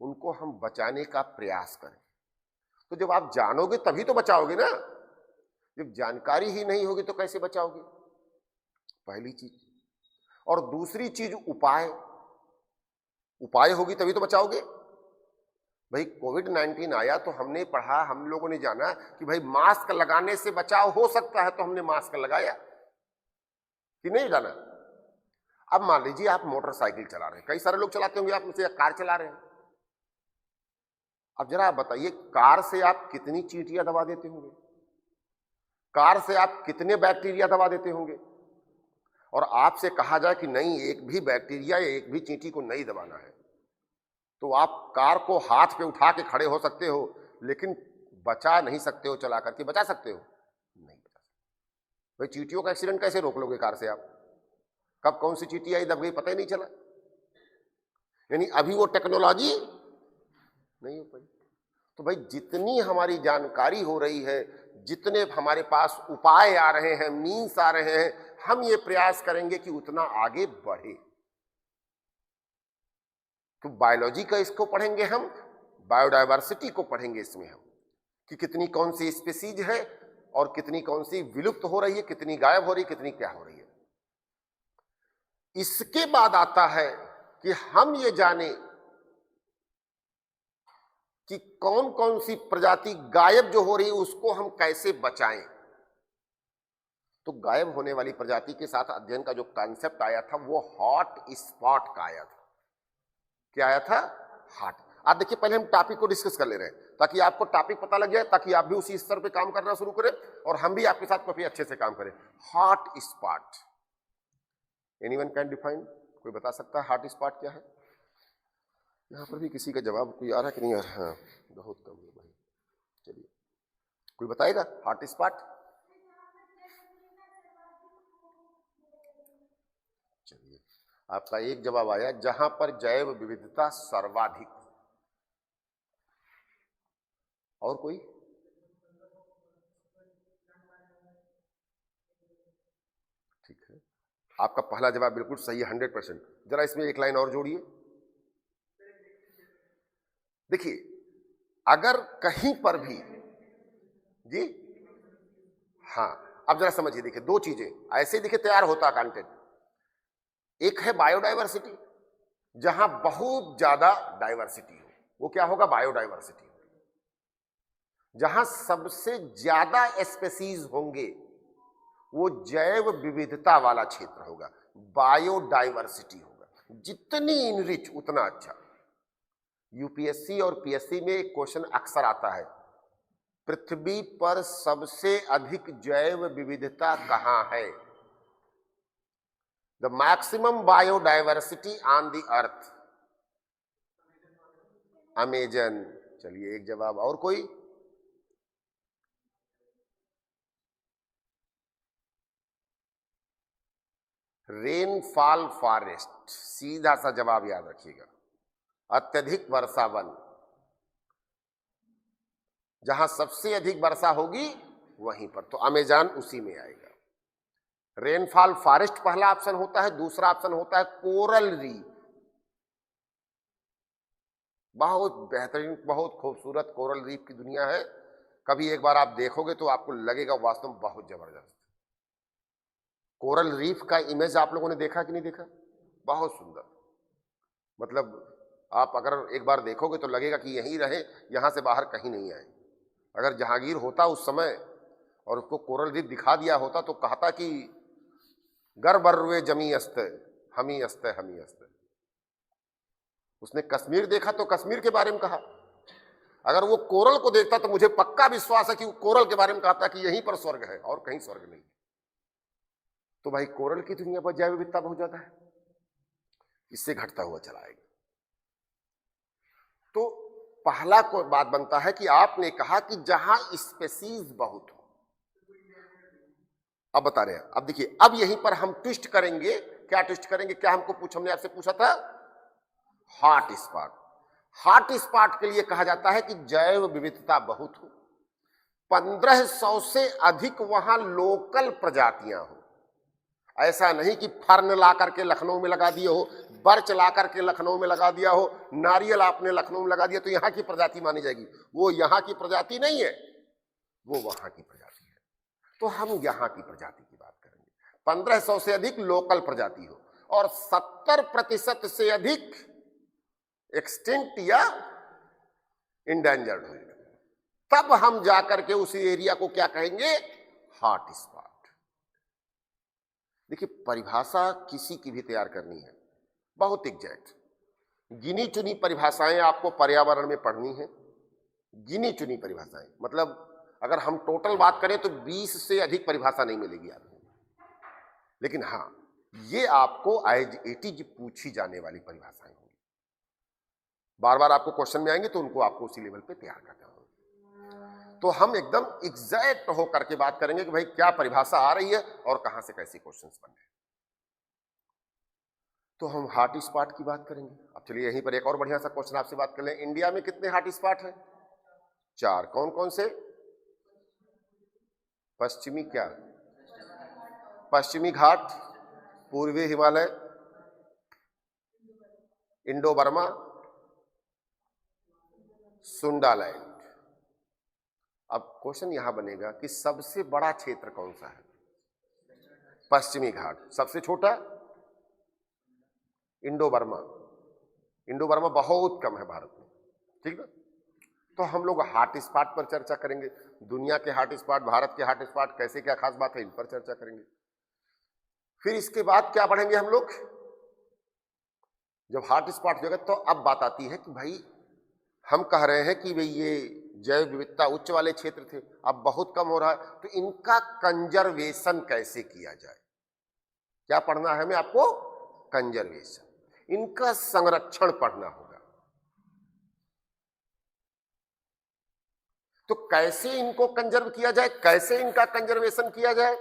उनको हम बचाने का प्रयास करें। तो जब आप जानोगे तभी तो बचाओगे ना, जब जानकारी ही नहीं होगी तो कैसे बचाओगे? पहली चीज। और दूसरी चीज उपाय, उपाय होगी तभी तो बचाओगे। भाई कोविड-19 आया तो हमने पढ़ा, हम लोगों ने जाना कि भाई मास्क लगाने से बचाव हो सकता है, तो हमने मास्क लगाया कि नहीं जाना। अब मान लीजिए आप मोटरसाइकिल चला रहे हैं, कई सारे लोग चलाते होंगे, आप मुझसे कार चला रहे हैं। अब जरा आप बताइए, कार से आप कितनी चींटियां दबा देते होंगे, कार से आप कितने बैक्टीरिया दबा देते होंगे, और आपसे कहा जाए कि नहीं, एक भी बैक्टीरिया या एक भी चींटी को नहीं दबाना है, तो आप कार को हाथ पे उठा के खड़े हो सकते हो, लेकिन बचा नहीं सकते हो। चला करके बचा सकते हो? नहीं बचा सकते। भाई चींटियों का एक्सीडेंट कैसे रोक लोगे कार से आप? कब कौन सी चींटी आई दब गई पता ही नहीं चला। यानी अभी वो टेक्नोलॉजी नहीं हो पाई। तो भाई जितनी हमारी जानकारी हो रही है, जितने हमारे पास उपाय आ रहे हैं, मीन्स आ रहे हैं, हम ये प्रयास करेंगे कि उतना आगे बढ़े। तो बायोलॉजी का इसको पढ़ेंगे हम, बायोडाइवर्सिटी को पढ़ेंगे इसमें हम, कि कितनी कौन सी स्पीसीज है और कितनी कौन सी विलुप्त हो रही है, कितनी गायब हो रही है, कितनी क्या हो रही है। इसके बाद आता है कि हम ये जाने कि कौन कौन सी प्रजाति गायब जो हो रही है उसको हम कैसे बचाएं। तो गायब होने वाली प्रजाति के साथ अध्ययन का जो कॉन्सेप्ट आया था वो हॉट स्पॉट का आया था। क्या आया था? हॉट। आप देखिए, पहले हम टॉपिक को डिस्कस कर ले रहे हैं ताकि आपको टॉपिक पता लग जाए, ताकि आप भी उसी स्तर पे काम करना शुरू करें और हम भी आपके साथ काफी अच्छे से काम करें। Hot spot, anyone can define? कोई बता सकता है हॉट स्पॉट क्या है? यहां पर भी किसी का जवाब कोई आ रहा है कि नहीं आ रहा? हाँ, बहुत कम है भाई। चलिए, कोई बताएगा हॉट स्पॉट? चलिए, आपका एक जवाब आया, जहां पर जैव विविधता सर्वाधिक। और कोई? ठीक है, आपका पहला जवाब बिल्कुल सही है, 100%। जरा इसमें एक लाइन और जोड़िए। देखिए, अगर कहीं पर भी जी, हाँ, अब जरा समझिए, देखिए दो चीजें ऐसे देखिए तैयार होता कंटेंट। एक है बायोडायवर्सिटी, जहां बहुत ज्यादा डाइवर्सिटी हो, वो क्या होगा? बायोडायवर्सिटी। जहां सबसे ज्यादा स्पेसीज होंगे वो जैव विविधता वाला क्षेत्र होगा, बायोडायवर्सिटी होगा। जितनी इनरिच उतना अच्छा। यूपीएससी और पीएससी में एक क्वेश्चन अक्सर आता है, पृथ्वी पर सबसे अधिक जैव विविधता कहां है? The maximum biodiversity on the earth, Amazon. चलिए, एक जवाब। और कोई? रेनफॉल फॉरेस्ट, सीधा सा जवाब याद रखिएगा। अत्यधिक वर्षा वन, जहां सबसे अधिक वर्षा होगी वहीं पर, तो अमेजन उसी में आएगा। रेनफॉल फॉरेस्ट पहला ऑप्शन होता है। दूसरा ऑप्शन होता है कोरल रीफ। बहुत बेहतरीन, बहुत खूबसूरत कोरल रीफ की दुनिया है। कभी एक बार आप देखोगे तो आपको लगेगा वास्तव में बहुत जबरदस्त। कोरल रीफ का इमेज आप लोगों ने देखा कि नहीं देखा? बहुत सुंदर। मतलब आप अगर एक बार देखोगे तो लगेगा कि यहीं रहे, यहां से बाहर कहीं नहीं आए। अगर जहांगीर होता उस समय और उसको कोरल रीफ दिखा दिया होता तो कहता कि गर बर्वे जमी अस्त, हमी अस्त, हमी अस्त। उसने कश्मीर देखा तो कश्मीर के बारे में कहा। अगर वो कोरल को देखता तो मुझे पक्का विश्वास है कि वो कोरल के बारे में कहता कि यहीं पर स्वर्ग है और कहीं स्वर्ग नहीं। तो भाई, कोरल की दुनिया पर जैव विविधता बहुत ज्यादा है, इससे घटता हुआ चला आएगा। तो पहला को बात बनता है कि आपने कहा कि जहां स्पेसीज बहुत हो। अब बता रहे हैं, अब देखिए, अब यहीं पर हम ट्विस्ट करेंगे। क्या ट्विस्ट करेंगे? क्या हमने आपसे पूछा था? Hot spot. हॉट स्पॉट के लिए कहा जाता है कि जैव विविधता बहुत हो, 1500 से अधिक वहां लोकल प्रजातियां हो। ऐसा नहीं कि फर्न ला करके लखनऊ में लगा दिए हो, बर्च ला करके लखनऊ में लगा दिया हो, नारियल आपने लखनऊ में लगा दिया तो यहां की प्रजाति मानी जाएगी। वो यहां की प्रजाति नहीं है, वो वहां की प्रजाति है। तो हम यहां की प्रजाति की बात करेंगे। 1500 से अधिक लोकल प्रजाति हो और 70% से अधिक एक्सटिंक्ट या इंडेंजर्ड हो, तब हम जाकर के उस एरिया को क्या कहेंगे? Hot spot. देखिए, परिभाषा किसी की भी तैयार करनी है बहुत एग्जैक्ट। गिनी चुनी परिभाषाएं आपको पर्यावरण में पढ़नी है। गिनी चुनी परिभाषाएं मतलब अगर हम टोटल बात करें तो 20 से अधिक परिभाषा नहीं मिलेगी आपको, लेकिन हाँ, ये आपको एज इट इज पूछी जाने वाली परिभाषाएं होंगी। बार बार आपको क्वेश्चन में आएंगे तो उनको आपको उसी लेवल पे तैयार करना होगा। तो हम एकदम एग्जैक्ट होकर के बात करेंगे कि भाई क्या परिभाषा आ रही है और कहां से कैसे क्वेश्चंस बन रहे हैं। तो हम हॉट स्पॉट की बात करेंगे। अब चलिए, यहीं पर एक और बढ़िया सा क्वेश्चन आपसे बात कर लें। इंडिया में कितने हॉट स्पॉट हैं? 4। कौन कौन से? पश्चिमी क्या? पश्चिमी घाट, पूर्वी हिमालय, इंडो बर्मा, सुंडालैंड। अब क्वेश्चन यहां बनेगा कि सबसे बड़ा क्षेत्र कौन सा है? पश्चिमी घाट। सबसे छोटा? Indo Burma. इंडो बर्मा बहुत कम है भारत में, ठीक है। तो हम लोग हॉट स्पॉट पर चर्चा करेंगे। दुनिया के हॉट स्पॉट, भारत के हॉट स्पॉट, कैसे क्या खास बात है, इन पर चर्चा करेंगे। फिर इसके बाद क्या बढ़ेंगे हम लोग? जब हॉट स्पॉट हो जाएगा तो अब बात आती है कि भाई हम कह रहे हैं कि भाई ये जैव विविधता उच्च वाले क्षेत्र थे, अब बहुत कम हो रहा है, तो इनका कंजर्वेशन कैसे किया जाए? क्या पढ़ना है हमें? आपको कंजर्वेशन, इनका संरक्षण पढ़ना होगा। तो कैसे इनको कंजर्व किया जाए, कैसे इनका कंजर्वेशन किया जाए?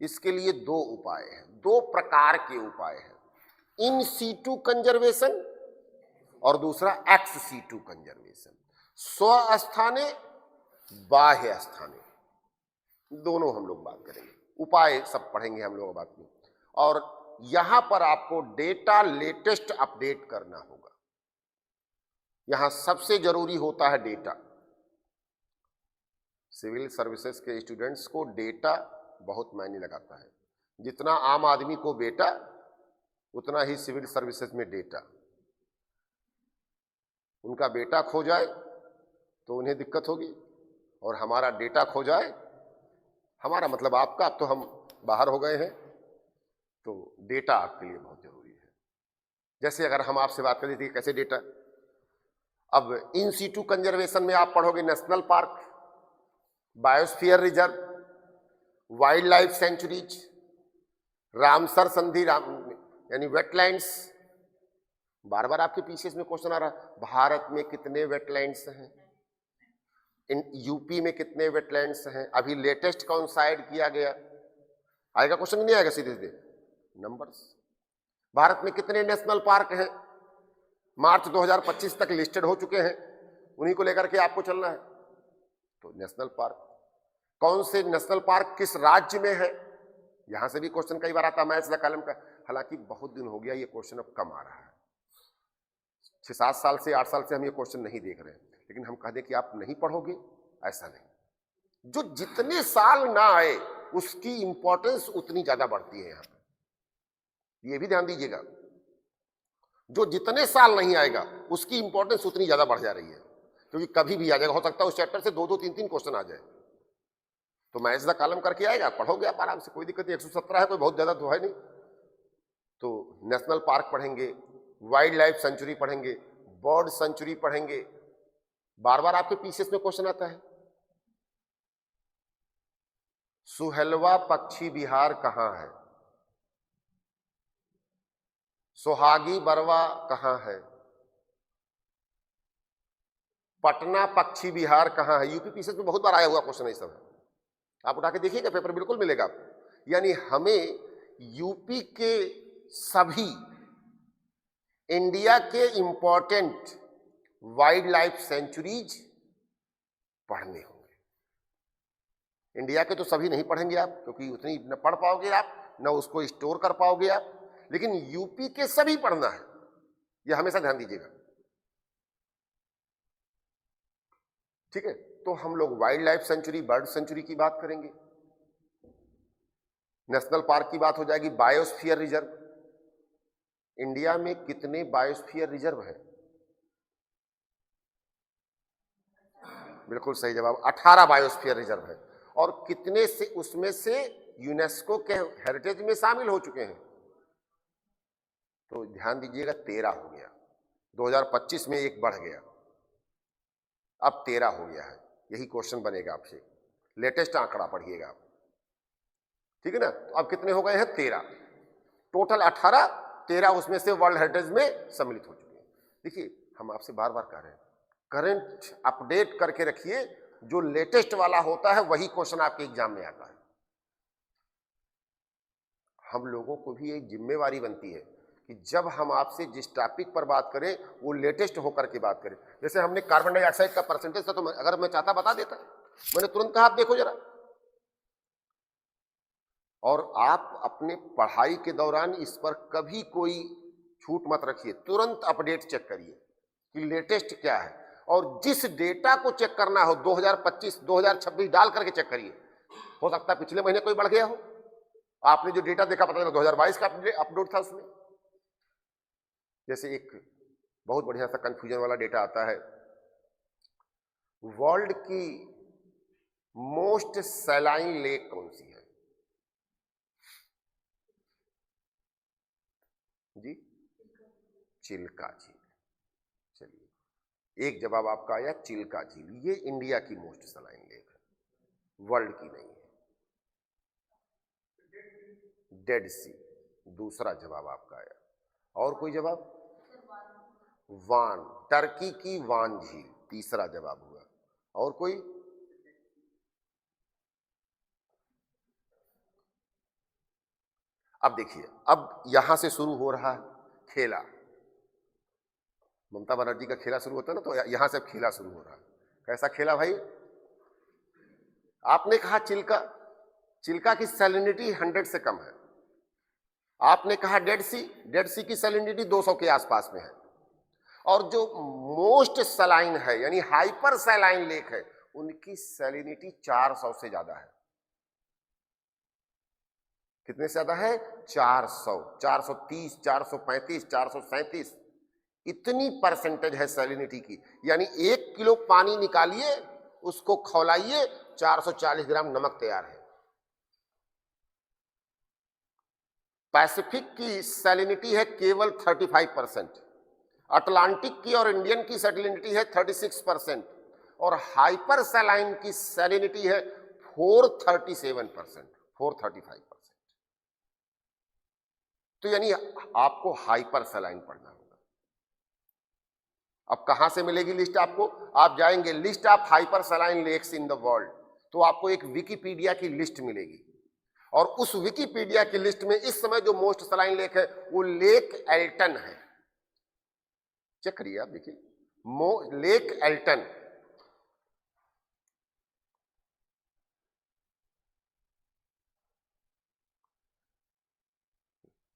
इसके लिए दो उपाय हैं, दो प्रकार के उपाय हैं, इन सीटू कंजर्वेशन और दूसरा एक्स सीटू कंजर्वेशन, स्वस्थाने बाह्य स्थाने, दोनों हम लोग बात करेंगे, उपाय सब पढ़ेंगे हम लोग बात में। और यहां पर आपको डेटा लेटेस्ट अपडेट करना होगा, यहां सबसे जरूरी होता है डेटा। सिविल सर्विसेज के स्टूडेंट्स को डेटा बहुत मायने लगाता है, जितना आम आदमी को बेटा उतना ही सिविल सर्विसेज में डेटा। उनका बेटा खो जाए तो उन्हें दिक्कत होगी, और हमारा डेटा खो जाए, हमारा मतलब आपका, अब तो हम बाहर हो गए हैं, तो डेटा आपके लिए बहुत जरूरी है। जैसे अगर हम आपसे बात करें थी कैसे डेटा, अब इन सीटू कंजर्वेशन में आप पढ़ोगे national park, biosphere reserve, wild life sanctuaries, Ramsar संधि यानी वेटलैंड्स। बार बार आपके पीछे इसमें क्वेश्चन आ रहा है, भारत में कितने वेटलैंड्स हैं, इन यूपी में कितने वेटलैंड्स हैं, अभी लेटेस्ट कौन सा ऐड किया गया? आएगा क्वेश्चन, नहीं आएगा? सीधे सीधे नंबर्स। भारत में कितने नेशनल पार्क हैं, मार्च 2025 तक लिस्टेड हो चुके हैं, उन्हीं को लेकर के आपको चलना है। तो नेशनल पार्क, कौन से नेशनल पार्क किस राज्य में है, यहां से भी क्वेश्चन कई बार आता मैथ्स द कॉलम का। हालांकि बहुत दिन हो गया ये क्वेश्चन अब कम आ रहा है, 6-7 साल से 8 साल से हम ये क्वेश्चन नहीं देख रहे हैं, लेकिन हम कह दें कि आप नहीं पढ़ोगे, ऐसा नहीं। जो जितने साल ना आए उसकी इंपॉर्टेंस उतनी ज्यादा बढ़ती है, यहां पर ये भी ध्यान दीजिएगा। जो जितने साल नहीं आएगा उसकी इंपॉर्टेंस उतनी ज्यादा बढ़ जा रही है, क्योंकि कभी भी आ जाएगा, हो सकता है उस चैप्टर से 2-2, 3-3 क्वेश्चन आ जाए। तो मैथ्स द कॉलम करके आएगा, पढ़ोगे आप आराम से, कोई दिक्कत नहीं। 117 है, कोई बहुत ज्यादा तो है नहीं। तो नेशनल पार्क पढ़ेंगे, वाइल्ड लाइफ सेंचुरी पढ़ेंगे, बर्ड सेंचुरी पढ़ेंगे। बार बार आपके पीसीएस में क्वेश्चन आता है, सुहेलवा पक्षी विहार कहां है, सोहागी बरवा कहां है, पटना पक्षी विहार कहां है। यूपी पीसीएस में बहुत बार आया हुआ क्वेश्चन है सब, आप उठा के देखिएगा, पेपर बिल्कुल मिलेगा आपको। यानी हमें यूपी के सभी इंडिया के इंपॉर्टेंट वाइल्ड लाइफ सेंचुरीज पढ़ने होंगे। इंडिया के तो सभी नहीं पढ़ेंगे आप, क्योंकि उतनी न पढ़ पाओगे आप, न उसको स्टोर कर पाओगे आप, लेकिन यूपी के सभी पढ़ना है, यह हमेशा ध्यान दीजिएगा, ठीक है। तो हम लोग wild life sanctuary, bird sanctuary की बात करेंगे, नेशनल पार्क की बात हो जाएगी, बायोस्फीयर रिजर्व। इंडिया में कितने बायोस्फीयर रिजर्व हैं? बिल्कुल सही जवाब, 18 बायोस्फीयर रिजर्व है। और कितने से उसमें से यूनेस्को के हेरिटेज में शामिल हो चुके हैं? तो ध्यान दीजिएगा, 13 हो गया, 2025 में एक बढ़ गया, अब 13 हो गया है। यही क्वेश्चन बनेगा आपसे, लेटेस्ट आंकड़ा पढ़िएगा आप, ठीक है ना। तो अब कितने हो गए हैं? 13, टोटल 18, 13 उसमें से वर्ल्ड हेरिटेज में सम्मिलित हो चुके हैं। देखिए, हम आपसे बार बार कह रहे हैं, करंट अपडेट करके रखिए, जो लेटेस्ट वाला होता है वही क्वेश्चन आपके एग्जाम में आता है। हम लोगों को भी एक जिम्मेवारी बनती है कि जब हम आपसे जिस टॉपिक पर बात करें वो लेटेस्ट होकर के बात करें। जैसे हमने कार्बन डाइऑक्साइड का परसेंटेज था, तो अगर मैं चाहता बता देता, मैंने तुरंत कहा आप देखो जरा। और आप अपने पढ़ाई के दौरान इस पर कभी कोई छूट मत रखिए, तुरंत अपडेट चेक करिए कि लेटेस्ट क्या है, और जिस डेटा को चेक करना हो 2025, 2026 डाल करके चेक करिए। हो सकता है पिछले महीने कोई बढ़ गया हो, आपने जो डेटा देखा पता चला 2022 का अपडेट था उसमें। जैसे एक बहुत बढ़िया सा कंफ्यूजन वाला डेटा आता है, वर्ल्ड की मोस्ट सैलाइन लेक कौन सी है? जी, चिल्का झील। चलिए, एक जवाब आपका आया चिल्का झील, ये इंडिया की मोस्ट सलाइन लेक है, वर्ल्ड की नहीं है। डेड सी दूसरा जवाब आपका आया। और कोई जवाब? वान, टर्की की वान झील तीसरा जवाब हुआ। और कोई? अब देखिए, अब यहां से शुरू हो रहा खेला, ममता बनर्जी का खेला शुरू होता है ना, तो यहां से खेला शुरू हो रहा है। कैसा खेला भाई? आपने कहा चिल्का, चिल्का की सैलिनिटी 100 से कम है। आपने कहा डेड सी, डेड सी की सैलिनिटी 200 के आसपास में है। और जो मोस्ट सलाइन है यानी हाइपर सैलाइन लेक है, उनकी सैलिनिटी 400 से ज्यादा है। कितने से ज्यादा है? 400, 430, 435, 437, इतनी परसेंटेज है सैलिनिटी की। यानी 1 किलो पानी निकालिए, उसको खौलाइए, 440 ग्राम नमक तैयार है। पैसिफिक की सैलिनिटी है केवल 35%, अटलांटिक की और इंडियन की सैलिनिटी है 36%, और हाइपर सैलाइन की सैलिनिटी है 437%, 435%। तो यानी आपको हाइपर सैलाइन पढ़ना होगा। अब कहां से मिलेगी लिस्ट आपको? आप जाएंगे list of hyper saline lakes in the world, तो आपको एक विकिपीडिया की लिस्ट मिलेगी, और उस विकिपीडिया की लिस्ट में इस समय जो मोस्ट सलाइन लेक है वो लेक एल्टन है। चेक करिए आप, देखिए lake Elton.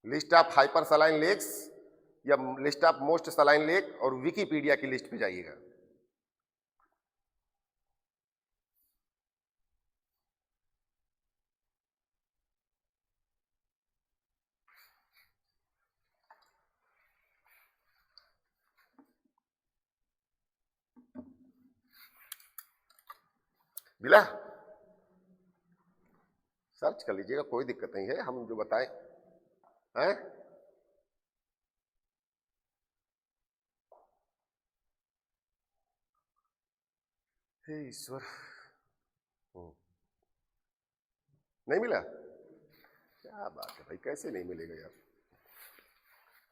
List of hypersaline lakes या list of most saline lake, और विकिपीडिया की लिस्ट पे जाइएगा। मिला? सर्च कर लीजिएगा, कोई दिक्कत नहीं है, हम जो बताएं हैं। हे ईश्वर, नहीं मिला? क्या बात है भाई, कैसे नहीं मिलेगा यार?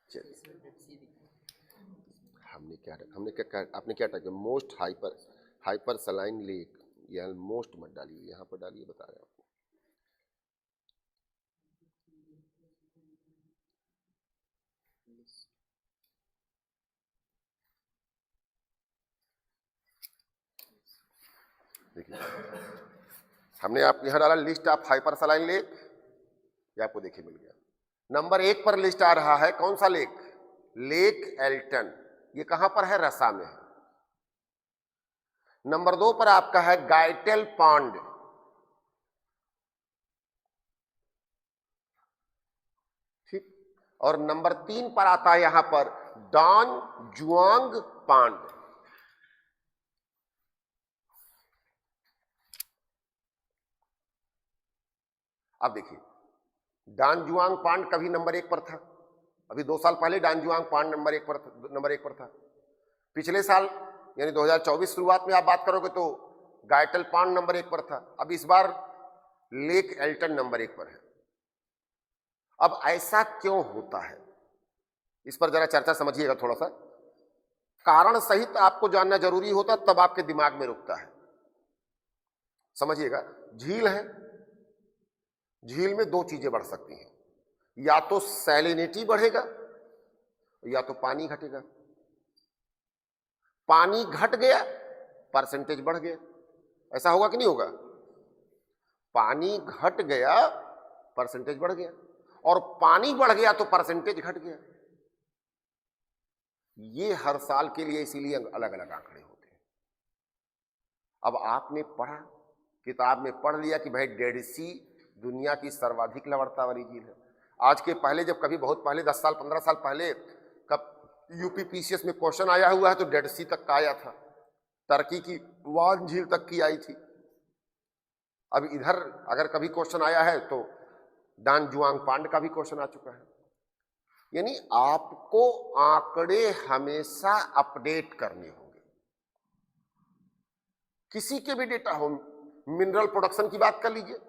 चलिए, हमने क्या आपने क्या type most hyper, hyper saline lake, या मोस्ट मत डालिए, यहां पर डालिए, बता रहे हैं आपको। देखिए, हमने आप यहां डाला list of hyper saline lake, ये आपको देखिए मिल गया। नंबर 1 पर लिस्ट आ रहा है कौन सा लेक? Lake Elton. ये कहां पर है? रसा में है। नंबर 2 पर आपका है गाइटेल पॉन्ड, ठीक। और नंबर 3 पर आता है यहां पर डॉन जुआंग पॉन्ड। अब देखिए, डॉन जुआंग पॉन्ड कभी नंबर 1 पर था, अभी 2 साल पहले डॉन जुआंग पॉन्ड नंबर 1 पर था। पिछले साल यानी 2024 शुरुआत में आप बात करोगे तो गाइटल पॉन्ड नंबर 1 पर था। अब इस बार लेक एल्टन नंबर 1 पर है। अब ऐसा क्यों होता है, इस पर जरा चर्चा समझिएगा थोड़ा सा। कारण सहित आपको जानना जरूरी होता, तब आपके दिमाग में रुकता है। समझिएगा, झील है, झील में 2 चीजें बढ़ सकती हैं, या तो सैलिनिटी बढ़ेगा या तो पानी घटेगा। पानी घट गया, परसेंटेज बढ़ गया। ऐसा होगा कि नहीं होगा? पानी घट गया, परसेंटेज बढ़ गया, और पानी बढ़ गया तो परसेंटेज घट गया। ये हर साल के लिए इसीलिए अलग अलग आंकड़े होते हैं। अब आपने पढ़ा, किताब में पढ़ लिया कि भाई डेड सी दुनिया की सर्वाधिक लवणता वाली झील है। आज के पहले, जब कभी बहुत पहले 10 साल 15 साल पहले कब यूपीपीसीएस में क्वेश्चन आया हुआ है तो डेड सी तक का आया था, टर्की की वान झील तक की आई थी। अब इधर अगर कभी क्वेश्चन आया है तो डॉन जुआंग पॉन्ड का भी क्वेश्चन आ चुका है। यानी आपको आंकड़े हमेशा अपडेट करने होंगे। किसी के भी डेटा हो, मिनरल प्रोडक्शन की बात कर लीजिए,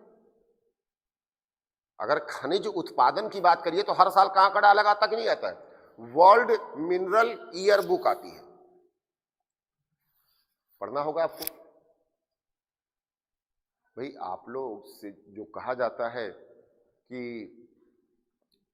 अगर खनिज उत्पादन की बात करिए तो हर साल कहां का डाला आता कि नहीं आता है? वर्ल्ड मिनरल ईयर बुक आती है, पढ़ना होगा आपको। भाई आप लोग से जो कहा जाता है कि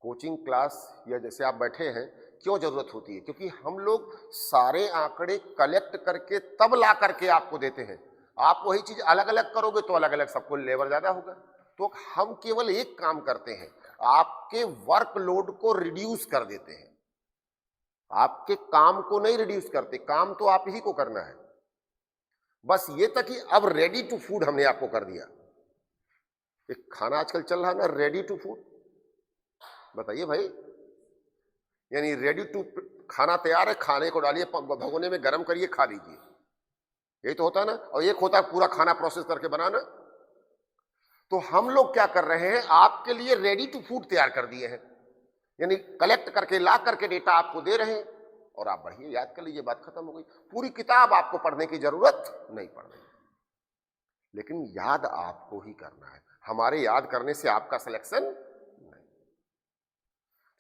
कोचिंग क्लास या जैसे आप बैठे हैं, क्यों जरूरत होती है? क्योंकि हम लोग सारे आंकड़े कलेक्ट करके तब ला करके आपको देते हैं। आप वही चीज अलग अलग करोगे तो अलग अलग सबको लेबर ज्यादा होगा। तो हम केवल एक काम करते हैं, आपके वर्कलोड को रिड्यूस कर देते हैं, आपके काम को नहीं रिड्यूस करते, काम तो आप ही को करना है। बस ये तक कि अब रेडी टू फूड हमने आपको कर दिया। एक खाना आजकल चल रहा है ना, रेडी टू फूड, बताइए भाई, यानी रेडी टू खाना तैयार है, खाने को डालिए भगोने में, गर्म करिए, खा लीजिए, यही तो होता है ना। और एक होता है पूरा खाना प्रोसेस करके बनाना। तो हम लोग क्या कर रहे हैं, आपके लिए रेडी टू फूड तैयार कर दिए हैं, यानी कलेक्ट करके ला करके डेटा आपको दे रहे हैं और आप बढ़िए याद कर लीजिए, बात खत्म हो गई। पूरी किताब आपको पढ़ने की जरूरत नहीं पड़ रही, लेकिन याद आपको ही करना है, हमारे याद करने से आपका सिलेक्शन नहीं।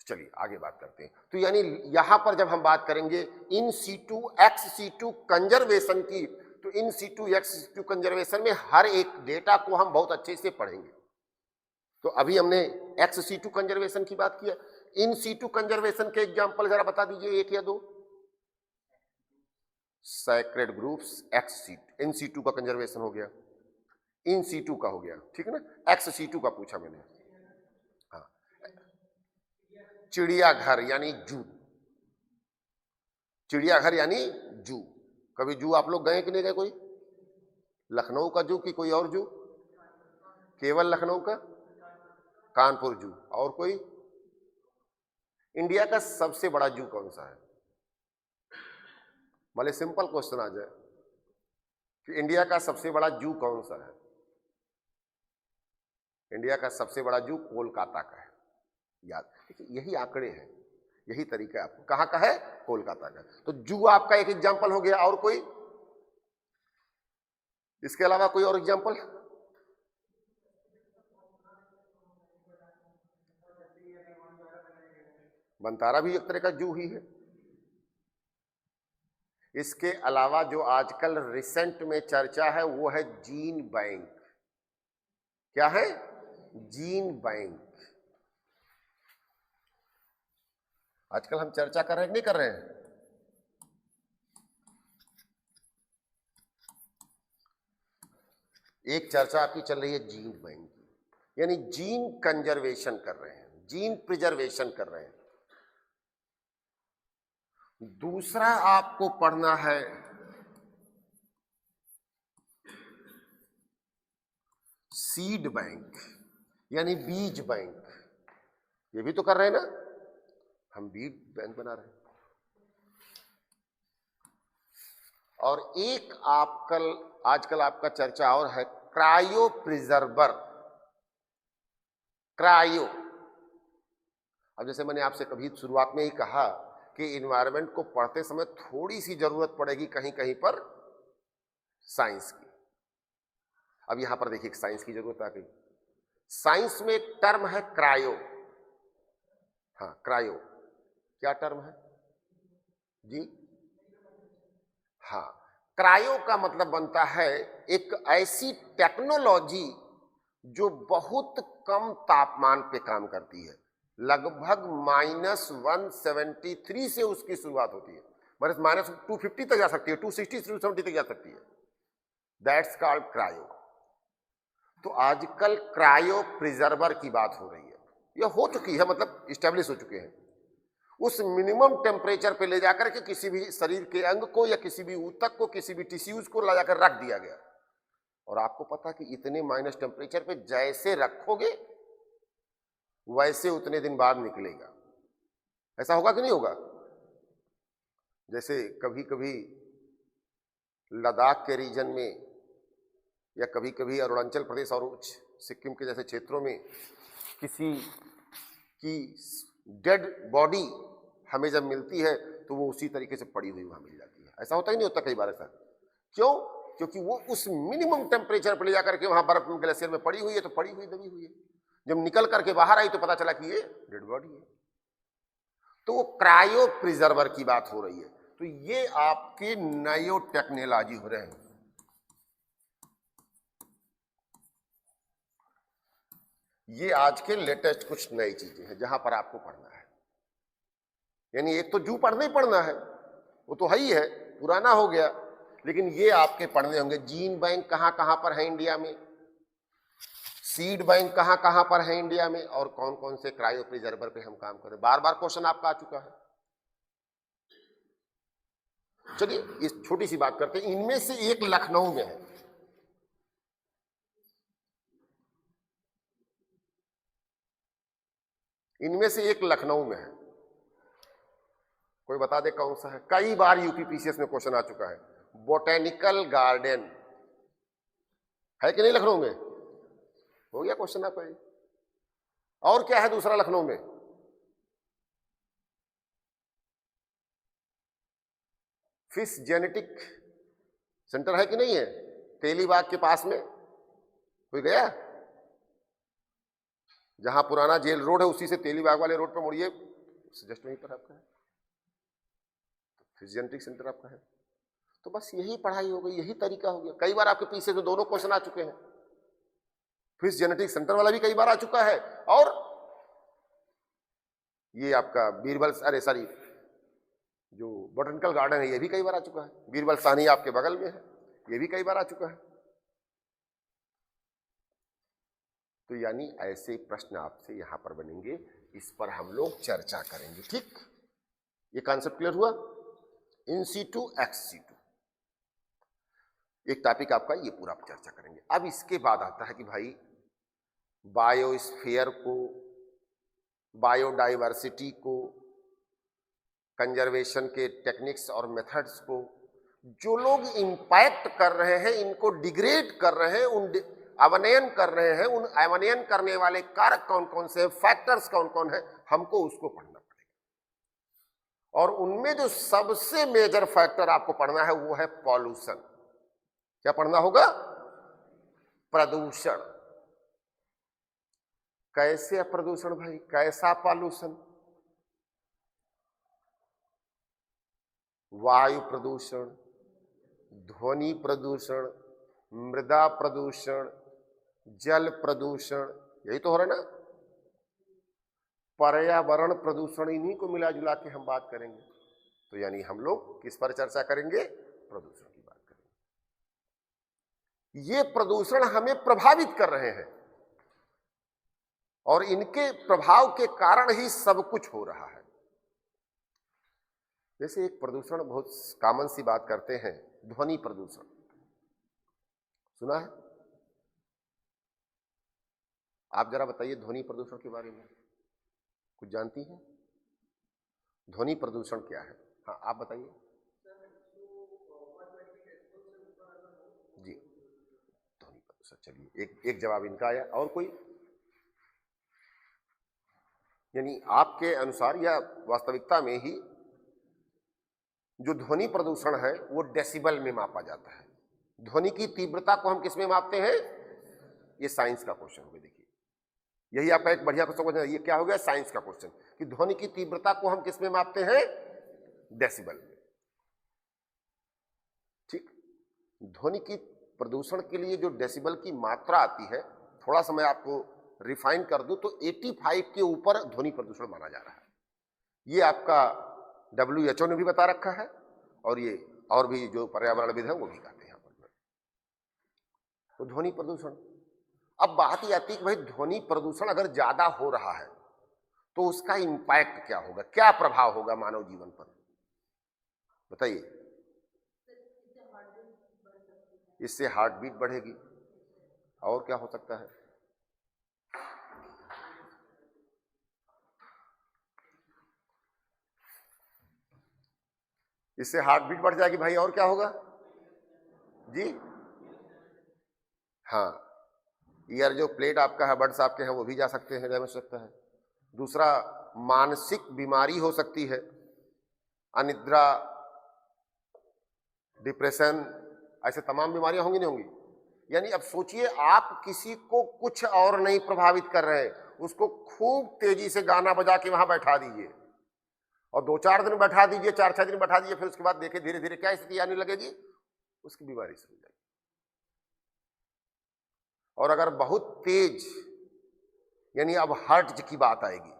चलिए आगे बात करते हैं। तो यानी यहां पर जब हम बात करेंगे in situ ex situ conservation की, तो in situ ex situ conservation में हर एक डेटा को हम बहुत अच्छे से पढ़ेंगे। तो अभी हमने एक्स सीटू कंजर्वेशन की बात किया, इन सीटू कंजर्वेशन के एग्जांपल जरा बता दीजिए, एक या दो। Sacred groups ex situ, in situ का कंजर्वेशन हो गया, इन सीटू का हो गया, ठीक है ना। एक्स सीटू का पूछा मैंने, हाँ, चिड़ियाघर यानी जू, चिड़ियाघर यानी जू। कभी जू आप लोग गए कि नहीं गए? कोई लखनऊ का जू कि कोई और जू? केवल लखनऊ का, कानपुर जू, और कोई? इंडिया का सबसे बड़ा जू कौन सा है? भले सिंपल क्वेश्चन आ जाए कि इंडिया का सबसे बड़ा जू कौन सा है? इंडिया का सबसे बड़ा जू कोलकाता का है। याद, यही आंकड़े हैं, यही तरीका है। आपको कहां का है? कोलकाता का। तो जू आपका एक एग्जांपल हो गया, और कोई इसके अलावा कोई और एग्जांपल? बंतारा भी एक तरह का जू ही है। इसके अलावा जो आजकल रिसेंट में चर्चा है वो है जीन बैंक। क्या है? Gene bank. आजकल हम चर्चा कर रहे हैं कि नहीं कर रहे हैं? एक चर्चा आपकी चल रही है जीन बैंक की, यानी जीन कंजर्वेशन कर रहे हैं, जीन प्रिजर्वेशन कर रहे हैं। दूसरा आपको पढ़ना है सीड बैंक, यानी बीज बैंक। ये भी तो कर रहे हैं ना, हम बीज बैंक बना रहे हैं। और एक आजकल आपका चर्चा और है क्रायो प्रिजर्वर, क्रायो। अब जैसे मैंने आपसे कभी शुरुआत में ही कहा कि इन्वायरमेंट को पढ़ते समय थोड़ी सी जरूरत पड़ेगी कहीं कहीं पर साइंस की। अब यहां पर देखिए साइंस की जरूरत आ गई। साइंस में एक टर्म है क्रायो। हाँ, क्रायो क्या टर्म है जी? हाँ, क्रायो का मतलब बनता है एक ऐसी टेक्नोलॉजी जो बहुत कम तापमान पे काम करती है, लगभग -173 से उसकी शुरुआत होती है, -250 तक जा सकती है, 260 से 270 तक जा सकती है। That's called cryo. तो आजकल क्रायो प्रिजर्वर की बात हो रही है, यह हो चुकी है, मतलब इस्टेब्लिश हो चुके हैं। उस मिनिमम टेम्परेचर पे ले जाकर के किसी भी शरीर के अंग को या किसी भी ऊतक को, किसी भी टिश्यूज को ला जाकर रख दिया गया। और आपको पता कि इतने माइनस टेम्परेचर पे जैसे रखोगे वैसे उतने दिन बाद निकलेगा। ऐसा होगा कि नहीं होगा? जैसे कभी कभी लद्दाख के रीजन में या कभी कभी अरुणाचल प्रदेश और सिक्किम के जैसे क्षेत्रों में किसी की डेड बॉडी हमें जब मिलती है तो वो उसी तरीके से पड़ी हुई वहां मिल जाती है। ऐसा होता ही नहीं होता कई बार ऐसा? क्यों? क्योंकि वो उस मिनिमम टेम्परेचर पर ले जाकर के वहां बर्फ ग्लेशियर में पड़ी हुई है, तो पड़ी हुई दबी हुई है। जब निकल करके बाहर आई तो पता चला कि ये डेड बॉडी है। तो वो क्रायो प्रिजर्वर की बात हो रही है। तो ये आपके नयो टेक्नोलॉजी हो रहे हैं। ये आज के लेटेस्ट कुछ नई चीजें हैं जहां पर आपको पढ़ना है। यानी एक तो जू पढ़ना ही पढ़ना है, वो तो है ही है, पुराना हो गया, लेकिन ये आपके पढ़ने होंगे। जीन बैंक कहां कहां पर है इंडिया में, सीड बैंक कहां कहां पर है इंडिया में, और कौन कौन से क्रायो प्रिजर्वर पे हम काम करें। बार बार क्वेश्चन आपका आ चुका है। चलिए इस छोटी सी बात करते हैं। इनमें से एक लखनऊ में है, इनमें से एक लखनऊ में है। कोई बता दे कौन सा है। कई बार यूपीपीसीएस में क्वेश्चन आ चुका है। बोटेनिकल गार्डन है कि नहीं लखनऊ में? हो गया क्वेश्चन आपका ये। और क्या है दूसरा लखनऊ में? फिश जेनेटिक सेंटर है कि नहीं है? तेलीबाग के पास में। कोई गया? जहां पुराना जेल रोड है उसी से तेलीबाग वाले रोड पर मुड़िए, जस्ट वहीं पर आपका है फिश जेनेटिक सेंटर आपका है। तो बस यही पढ़ाई हो गई, यही तरीका हो गया। कई बार आपके पीछे तो दोनों क्वेश्चन आ चुके हैं। फिश जेनेटिक सेंटर वाला भी कई बार आ चुका है, और ये आपका बीरबल, अरे सॉरी, जो बोटेनिकल गार्डन है ये भी कई बार आ चुका है। बीरबल साहनी आपके बगल में है, ये भी कई बार आ चुका है। तो यानी ऐसे प्रश्न आपसे यहां पर बनेंगे, इस पर हम लोग चर्चा करेंगे। ठीक, ये कॉन्सेप्ट क्लियर हुआ? इन सीटू एक्स सीटू एक टॉपिक आपका, ये पूरा चर्चा करेंगे। अब इसके बाद आता है कि भाई बायोस्फीयर को, बायोडाइवर्सिटी को, कंजर्वेशन के टेक्निक्स और मेथड्स को जो लोग इंपैक्ट कर रहे हैं, इनको डिग्रेड कर रहे हैं, उन अवनयन कर रहे हैं, उन अवनयन करने वाले कारक कौन कौन से, फैक्टर्स कौन कौन है, हमको उसको पढ़ना पड़ेगा। और उनमें जो सबसे मेजर फैक्टर आपको पढ़ना है वो है पॉल्यूशन। क्या पढ़ना होगा? प्रदूषण। कैसे प्रदूषण भाई? कैसा पॉल्यूशन? वायु प्रदूषण, ध्वनि प्रदूषण, मृदा प्रदूषण, जल प्रदूषण, यही तो हो रहा है ना। पर्यावरण प्रदूषण, इन्हीं को मिला जुला के हम बात करेंगे। तो यानी हम लोग किस पर चर्चा करेंगे? प्रदूषण की बात करेंगे। ये प्रदूषण हमें प्रभावित कर रहे हैं, और इनके प्रभाव के कारण ही सब कुछ हो रहा है। जैसे एक प्रदूषण बहुत कॉमन सी बात करते हैं, ध्वनि प्रदूषण, सुना है? आप जरा बताइए ध्वनि प्रदूषण के बारे में कुछ जानती हैं? ध्वनि प्रदूषण क्या है? हाँ आप बताइए जी। ध्वनि प्रदूषण, चलिए एक जवाब इनका आया। और कोई? यानी आपके अनुसार या वास्तविकता में ही जो ध्वनि प्रदूषण है वो डेसिबल में मापा जाता है। ध्वनि की तीव्रता को हम किस में मापते हैं? ये साइंस का क्वेश्चन हो गया। देखिए यही आपका एक बढ़िया क्वेश्चन है। ये क्या हो गया? साइंस का क्वेश्चन, कि ध्वनि की तीव्रता को हम किस में मापते हैं? डेसिबल में। ठीक, ध्वनि की प्रदूषण के लिए जो डेसिबल की मात्रा आती है, थोड़ा सा मैं आपको रिफाइन कर दूं तो 85 के ऊपर ध्वनि प्रदूषण माना जा रहा है। ये आपका WHO ने भी बता रखा है, और ये और भी जो पर्यावरणविद है वो भी कहते हैं यहाँ पर। तो ध्वनि प्रदूषण, अब बात ये आती है कि भाई ध्वनि प्रदूषण अगर ज्यादा हो रहा है तो उसका इंपैक्ट क्या होगा, क्या प्रभाव होगा मानव जीवन पर? बताइए। इससे हार्ट बीट बढ़ेगी, और क्या हो सकता है? इससे हार्ट बीट बढ़ जाएगी भाई, और क्या होगा जी? हाँ, ईयर जो प्लेट आपका है, बड्स आपके हैं, वो भी जा सकते हैं, डैमेज हो सकता है। दूसरा, मानसिक बीमारी हो सकती है, अनिद्रा, डिप्रेशन, ऐसे तमाम बीमारियां होंगी नहीं होंगी। यानी अब सोचिए, आप किसी को कुछ और नहीं प्रभावित कर रहे हैं, उसको खूब तेजी से गाना बजा के वहां बैठा दीजिए और 2-4 दिन बैठा दीजिए, 4-6 दिन बैठा दीजिए, फिर उसके बाद देखिए धीरे धीरे क्या स्थिति आने लगेगी, उसकी बीमारी शुरू हो जाएगी। और अगर बहुत तेज, यानी अब हार्ट की बात आएगी।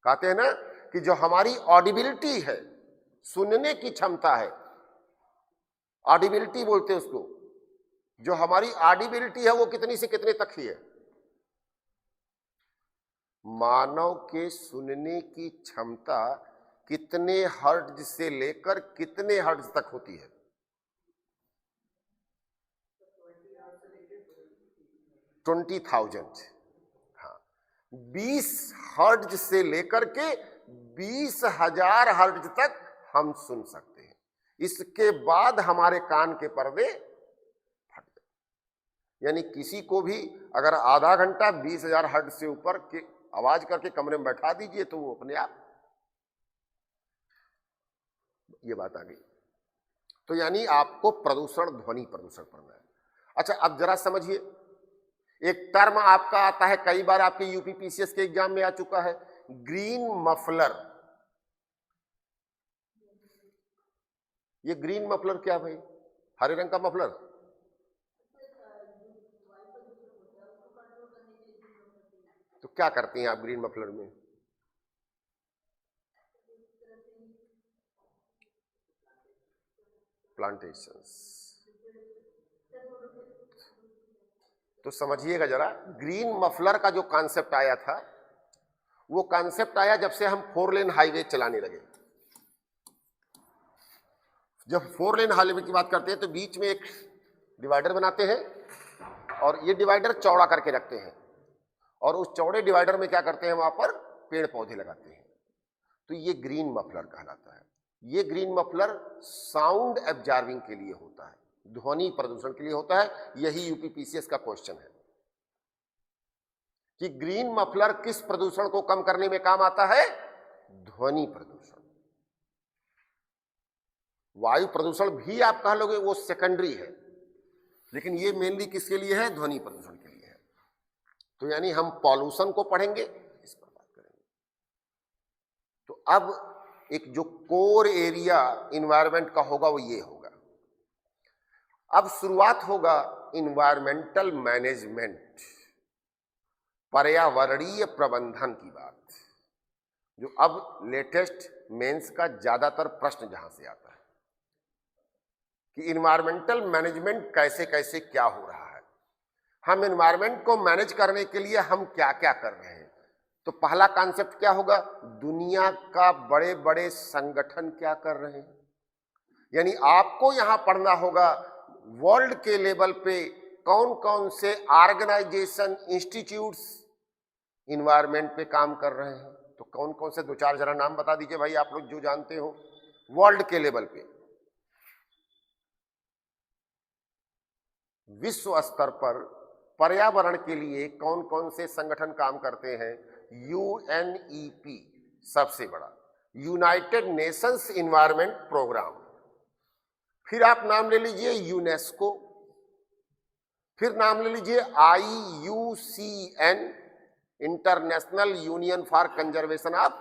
कहते हैं ना कि जो हमारी ऑडिबिलिटी है, सुनने की क्षमता है, ऑडिबिलिटी बोलते हैं उसको, जो हमारी ऑडिबिलिटी है वो कितनी से कितने तक ही है। मानव के सुनने की क्षमता कितने हर्ट्ज से लेकर कितने हर्ट्ज तक होती है? 20,000। हाँ, 20 हर्ट्ज से लेकर के 20,000 हर्ट्ज तक हम सुन सकते हैं। इसके बाद हमारे कान के पर्दे फट जाते। यानी किसी को भी अगर आधा घंटा 20,000 हर्ट्ज से ऊपर की आवाज करके कमरे में बैठा दीजिए तो वो अपने आप, ये बात आ गई। तो यानी आपको प्रदूषण, ध्वनि प्रदूषण पढ़ना है। अच्छा, अब जरा समझिए, एक टर्म आपका आता है, कई बार आपके यूपीपीसीएस के एग्जाम में आ चुका है, ग्रीन मफलर। ये ग्रीन मफलर क्या भाई? हरे रंग का मफलर। तो क्या करते हैं आप ग्रीन मफलर में? प्लांटेशंस। तो समझिएगा जरा, ग्रीन मफलर का जो कॉन्सेप्ट आया था, वो कॉन्सेप्ट आया जब से हम 4 लेन हाईवे चलाने लगे। जब 4 लेन हाईवे की बात करते हैं तो बीच में एक डिवाइडर बनाते हैं और ये डिवाइडर चौड़ा करके रखते हैं, और उस चौड़े डिवाइडर में क्या करते हैं, वहां पर पेड़ पौधे लगाते हैं। तो ये ग्रीन मफलर कहलाता है। ये ग्रीन मफलर साउंड एब्जॉर्बिंग के लिए होता है, ध्वनि प्रदूषण के लिए होता है। यही यूपीपीसीएस का क्वेश्चन है कि ग्रीन मफलर किस प्रदूषण को कम करने में काम आता है? ध्वनि प्रदूषण। वायु प्रदूषण भी आप कह लोगे वो सेकेंडरी है, लेकिन ये मेनली किसके लिए है? ध्वनि प्रदूषण के लिए है। तो यानी हम पॉल्यूशन को पढ़ेंगे, इस पर बात करेंगे। तो अब एक जो कोर एरिया इन्वायरमेंट का होगा वो ये होगा। अब शुरुआत होगा इन्वायरमेंटल मैनेजमेंट, पर्यावरणीय प्रबंधन की बात, जो अब लेटेस्ट मेंस का ज्यादातर प्रश्न जहां से आता है कि इन्वायरमेंटल मैनेजमेंट कैसे कैसे क्या हो रहा है, हम इन्वायरमेंट को मैनेज करने के लिए हम क्या क्या कर रहे हैं। तो पहला कॉन्सेप्ट क्या होगा? दुनिया का बड़े बड़े संगठन क्या कर रहे हैं। यानी आपको यहां पढ़ना होगा वर्ल्ड के लेवल पे कौन कौन से ऑर्गेनाइजेशन, इंस्टीट्यूट्स इन्वायरमेंट पे काम कर रहे हैं। तो कौन कौन से 2-4 जरा नाम बता दीजिए भाई, आप लोग जो जानते हो वर्ल्ड के लेवल पे, विश्व स्तर पर पर्यावरण के लिए कौन कौन से संगठन काम करते हैं। यूएनईपी सबसे बड़ा, यूनाइटेड नेशंस इन्वायरमेंट प्रोग्राम। फिर आप नाम ले लीजिए यूनेस्को, फिर नाम ले लीजिए IUCN, international union for conservation of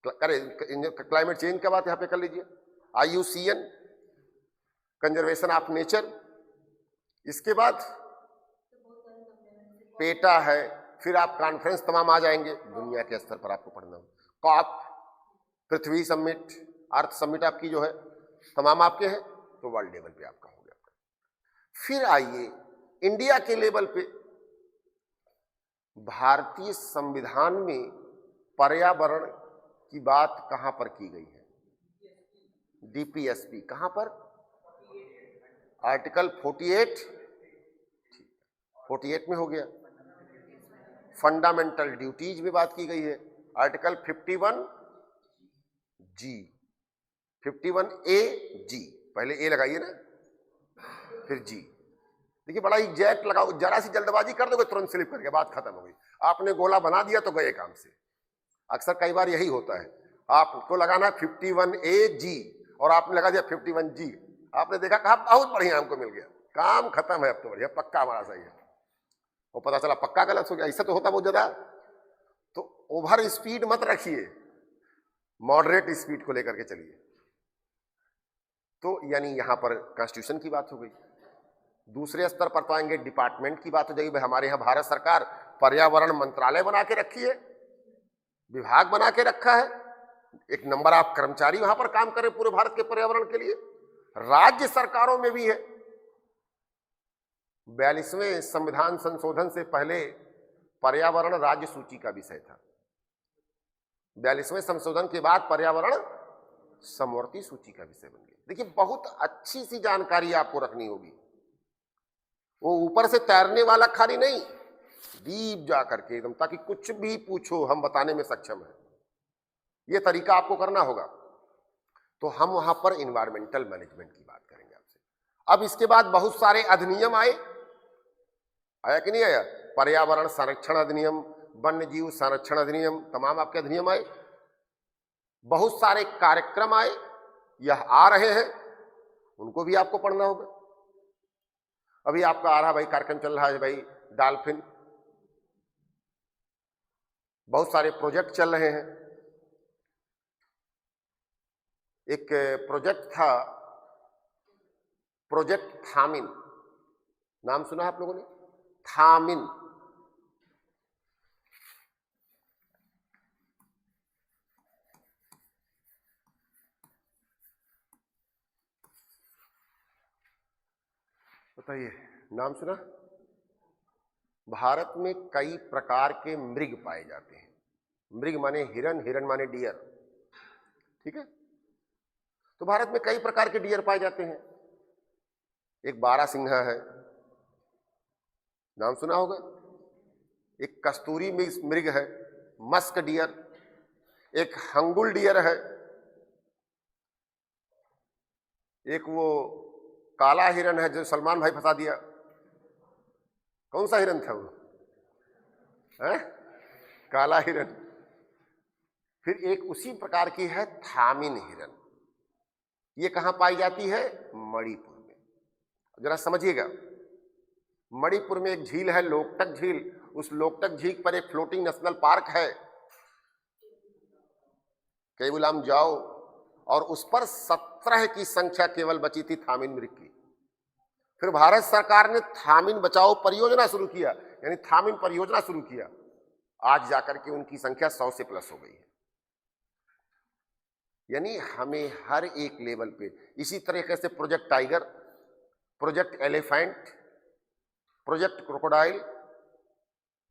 climate change का बात यहां पे कर लीजिए, IUCN, कंजर्वेशन ऑफ नेचर। इसके बाद पेटा है, फिर आप कॉन्फ्रेंस तमाम आ जाएंगे दुनिया के स्तर पर आपको पढ़ना हो। कॉप, पृथ्वी समिट, अर्थ समिट आपकी जो है, तमाम आपके हैं। तो वर्ल्ड लेवल पे आपका हो गया। फिर आइए इंडिया के लेवल पे, भारतीय संविधान में पर्यावरण की बात कहां पर की गई है? DPSP। कहां पर? आर्टिकल 48 में हो गया। फंडामेंटल ड्यूटीज में बात की गई है, आर्टिकल 51G, 51AG। पहले ए लगाइए ना, फिर जी। देखिए बड़ा एग्जैक्ट लगाओ, जरा सी जल्दबाजी कर दोगे तुरंत स्लिप करके बात खत्म हो गई। आपने गोला बना दिया तो गए काम से। अक्सर कई बार यही होता है, आपको लगाना 51AG और आपने लगा दिया 51G, आपने देखा, कहा बहुत बढ़िया हमको मिल गया, काम खत्म है, अब तो बढ़िया, पक्का हमारा सही है। वो पता चला पक्का गलत हो गया। ऐसा तो होता बहुत ज्यादा। तो ओवर स्पीड मत रखिए, मॉडरेट स्पीड को लेकर के चलिए। तो यानी यहां पर कॉन्स्टिट्यूशन की बात हो गई। दूसरे स्तर पर तो आएंगे, डिपार्टमेंट की बात हो जाएगी। भाई हमारे यहां भारत सरकार पर्यावरण मंत्रालय बना के रखी है, विभाग बना के रखा है, एक नंबर ऑफ कर्मचारी वहां पर काम करें पूरे भारत के पर्यावरण के लिए। राज्य सरकारों में भी है। 42वें संविधान संशोधन से पहले पर्यावरण राज्य सूची का विषय था। 42वें संशोधन के बाद पर्यावरण समवर्ती सूची का विषय बन गया। देखिए, बहुत अच्छी सी जानकारी आपको रखनी होगी। वो ऊपर से तैरने वाला खाली नहीं, डीप जा करके एकदम, ताकि कुछ भी पूछो हम बताने में सक्षम है। ये तरीका आपको करना होगा। तो हम वहां पर इन्वायरमेंटल मैनेजमेंट की बात करेंगे आपसे। अब इसके बाद बहुत सारे अधिनियम आया कि नहीं आया? पर्यावरण संरक्षण अधिनियम, वन्य जीव संरक्षण अधिनियम, तमाम आपके अधिनियम आए। बहुत सारे कार्यक्रम आए, यह आ रहे हैं, उनको भी आपको पढ़ना होगा। अभी आपका आ रहा भाई कार्यक्रम चल रहा है भाई डॉल्फिन, बहुत सारे प्रोजेक्ट चल रहे हैं। एक प्रोजेक्ट था, प्रोजेक्ट थामिन, नाम सुना है आप लोगों ने? थामिन। बताइए, नाम सुना? भारत में कई प्रकार के मृग पाए जाते हैं। मृग माने हिरन, हिरन माने डियर, ठीक है? तो भारत में कई प्रकार के डियर पाए जाते हैं। एक बारहसिंघा है, नाम सुना होगा। एक कस्तूरी मृग है, मस्क डियर। एक हंगुल डियर है। एक वो काला हिरन है जो सलमान भाई फंसा दिया। कौन सा हिरन था वो? है? काला हिरन। फिर एक उसी प्रकार की है थामिन हिरन। ये कहां पाई जाती है? मणिपुर में। जरा समझिएगा, मणिपुर में एक झील है लोकटक झील। उस लोकटक झील पर एक फ्लोटिंग नेशनल पार्क है, केवलाम जाओ, और उस पर 17 की संख्या केवल बची थी थामिन मृग की। फिर भारत सरकार ने थामिन बचाओ परियोजना शुरू किया, यानी थामिन परियोजना शुरू किया। आज जाकर के उनकी संख्या 100 से प्लस हो गई है। यानी हमें हर एक लेवल पे, इसी तरीके से project tiger, project elephant, project crocodile,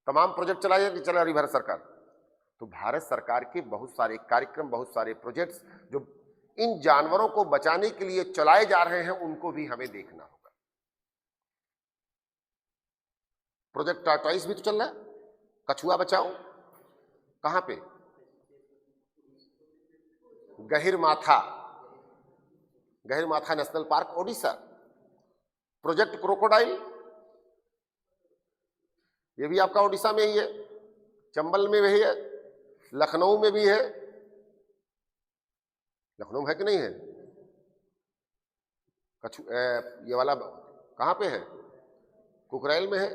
तमाम प्रोजेक्ट चला रही भारत सरकार। तो भारत सरकार के बहुत सारे कार्यक्रम, बहुत सारे प्रोजेक्ट्स जो इन जानवरों को बचाने के लिए चलाए जा रहे हैं, उनको भी हमें देखना होगा। प्रोजेक्ट टार्टॉइस भी तो चल रहा है, कछुआ बचाओ। कहां पे? Gahirmatha, Gahirmatha national park, Odisha. Project crocodile, ये भी आपका ओडिशा में ही है, चंबल में भी है, लखनऊ में भी है। लखनऊ है कि नहीं है? ये वाला कहां पे है? कुकरैल में है।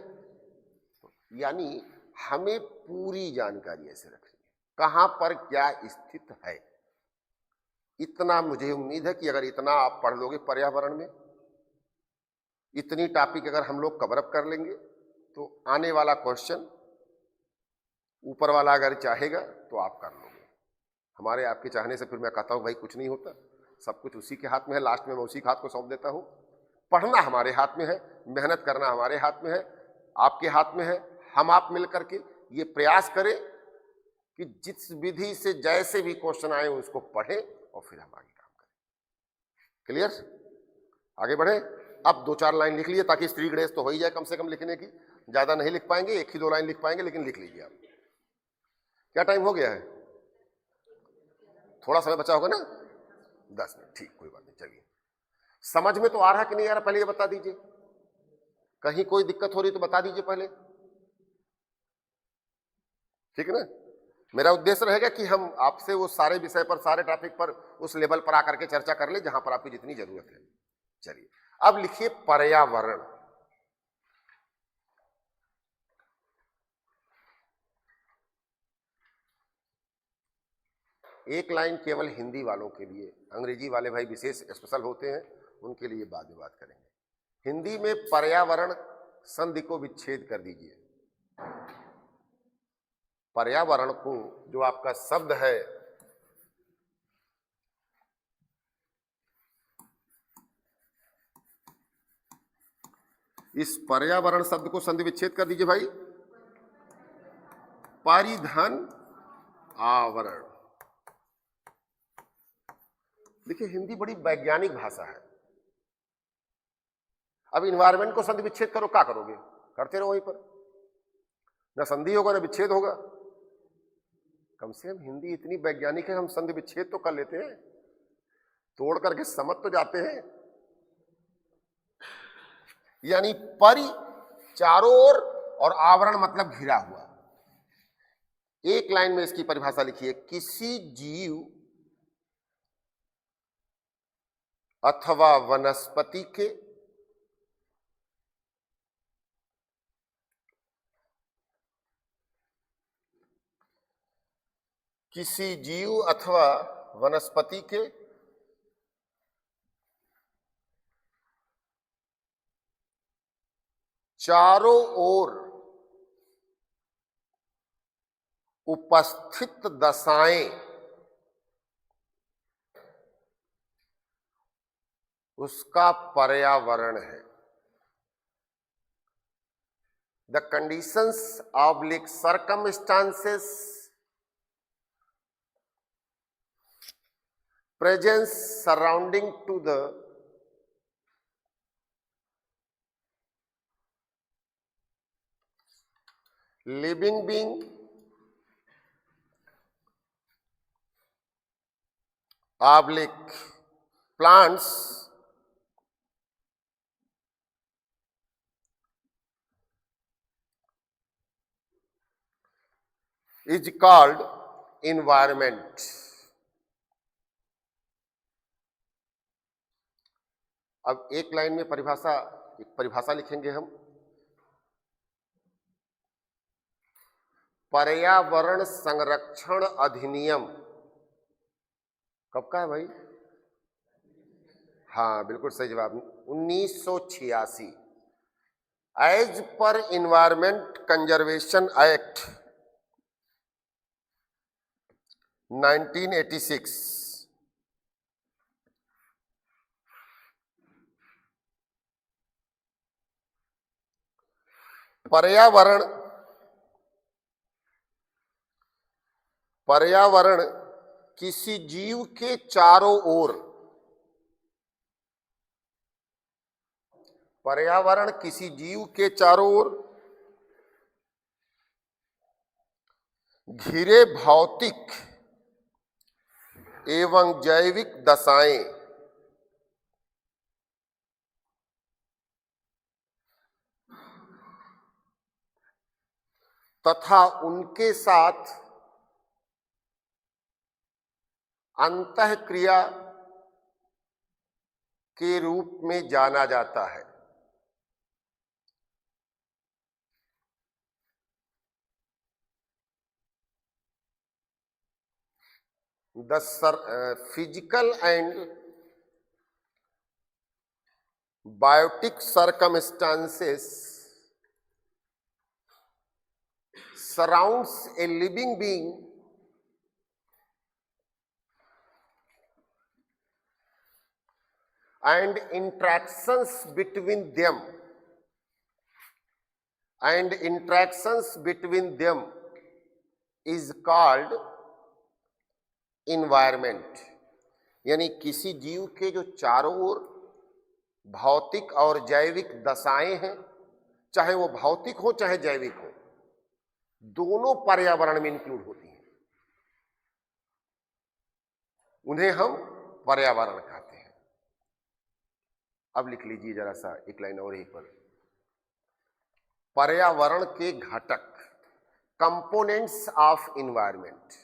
यानी हमें पूरी जानकारी ऐसे रखनी है, कहां पर क्या स्थित है। इतना मुझे उम्मीद है कि अगर इतना आप पढ़ लोगे पर्यावरण में, इतनी टॉपिक अगर हम लोग कवर अप कर लेंगे, तो आने वाला क्वेश्चन ऊपर वाला अगर चाहेगा तो आप कर लोगे। हमारे आपके चाहने से फिर मैं कहता हूं भाई कुछ नहीं होता, सब कुछ उसी के हाथ में है। लास्ट में मैं उसी के हाथ को सौंप देता हूं। पढ़ना हमारे हाथ में है, मेहनत करना हमारे हाथ में है, आपके हाथ में है। हम आप मिल करके ये प्रयास करें कि जिस विधि से जैसे भी क्वेश्चन आए उसको पढ़ें और फिर हम आगे काम करें। क्लियर? आगे बढ़े। अब 2-4 लाइन लिख लिए, ताकि स्त्री गणेश तो हो ही जाए कम से कम लिखने की। ज्यादा नहीं लिख पाएंगे, 1 ही 2 लाइन लिख पाएंगे, लेकिन लिख लीजिए आप। क्या टाइम हो गया है? थोड़ा समय बचा होगा ना, 10 मिनट, ठीक, कोई बात नहीं। चलिए, समझ में तो आ रहा कि नहीं आ रहा, पहले ये बता दीजिए। कहीं कोई दिक्कत हो रही तो बता दीजिए पहले, ठीक है ना? मेरा उद्देश्य रहेगा कि हम आपसे वो सारे विषय पर, सारे टॉपिक पर, उस लेवल पर आकर के चर्चा कर ले जहां पर आपकी जितनी जरूरत है। चलिए अब लिखिए पर्यावरण। एक लाइन केवल हिंदी वालों के लिए, अंग्रेजी वाले भाई विशेष स्पेशल होते हैं, उनके लिए बाद में बात करेंगे। हिंदी में पर्यावरण संधि को विच्छेद कर दीजिए। पर्यावरण को जो आपका शब्द है इस पर्यावरण शब्द को संधि विच्छेद कर दीजिए भाई। परिधन आवरण। देखिए हिंदी बड़ी वैज्ञानिक भाषा है। अब इन्वायरमेंट को संधि विच्छेद करो, क्या करोगे? करते रहो वहीं पर, ना संधि होगा ना विच्छेद होगा। कम से कम हिंदी इतनी वैज्ञानिक है, हम संधि विच्छेद तो कर लेते हैं, तोड़ करके समझ तो जाते हैं। यानी परि चारों ओर और आवरण मतलब घिरा हुआ। एक लाइन में इसकी परिभाषा लिखिए। किसी जीव अथवा वनस्पति के किसी जीव अथवा वनस्पति के चारों ओर उपस्थित दशाएं उसका पर्यावरण है। The conditions oblique circumstances presence surrounding to the living being oblique plants is called environment। अब एक लाइन में एक परिभाषा लिखेंगे हम। पर्यावरण संरक्षण अधिनियम कब का है भाई? हाँ बिल्कुल सही जवाब, 1986। As per environment conservation act 1986। पर्यावरण किसी जीव के चारों ओर, पर्यावरण किसी जीव के चारों ओर घिरे भौतिक एवं जैविक दशाएं तथा उनके साथ अंतःक्रिया के रूप में जाना जाता है। The physical and biotic circumstances surrounds a living being and interactions between them is called environment। यानी किसी जीव के जो चारों ओर भौतिक और जैविक दशाएं हैं, चाहे वो भौतिक हो चाहे जैविक हो, दोनों पर्यावरण में इंक्लूड होती हैं, उन्हें हम पर्यावरण कहते हैं। अब लिख लीजिए जरा सा एक लाइन और यहीं पर। पर्यावरण के घटक, कंपोनेंट्स ऑफ इन्वायरमेंट।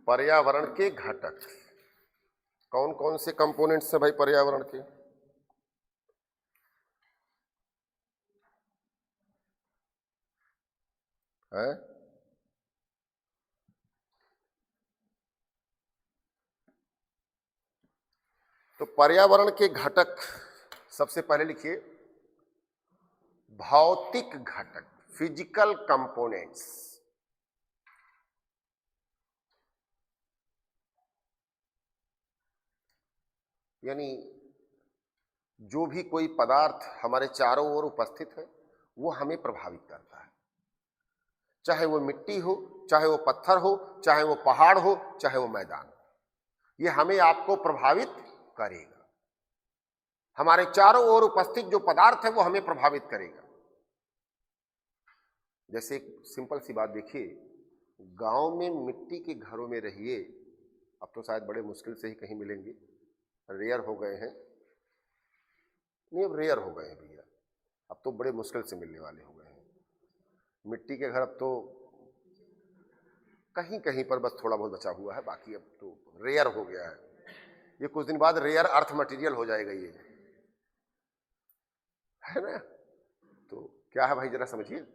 पर्यावरण के घटक, कौन कौन से कंपोनेंट्स हैं भाई पर्यावरण के? हैं? तो पर्यावरण के घटक सबसे पहले लिखिए भौतिक घटक, फिजिकल कंपोनेंट्स। यानी जो भी कोई पदार्थ हमारे चारों ओर उपस्थित है वो हमें प्रभावित करता है, चाहे वो मिट्टी हो, चाहे वो पत्थर हो, चाहे वो पहाड़ हो, चाहे वो मैदान हो, ये हमें आपको प्रभावित करेगा। हमारे चारों ओर उपस्थित जो पदार्थ है वो हमें प्रभावित करेगा। जैसे एक सिंपल सी बात देखिए, गांव में मिट्टी के घरों में रहिए, अब तो शायद बड़े मुश्किल से ही कहीं मिलेंगे, रेयर हो गए हैं, नहीं अब रेयर हो गए हैं भैया, अब तो बड़े मुश्किल से मिलने वाले हो गए हैं मिट्टी के घर। अब तो कहीं कहीं पर बस थोड़ा बहुत बचा हुआ है, बाकी अब तो रेयर हो गया है। ये कुछ दिन बाद रेयर अर्थ मटेरियल हो जाएगा, ये है ना। तो क्या है भाई जरा समझिए,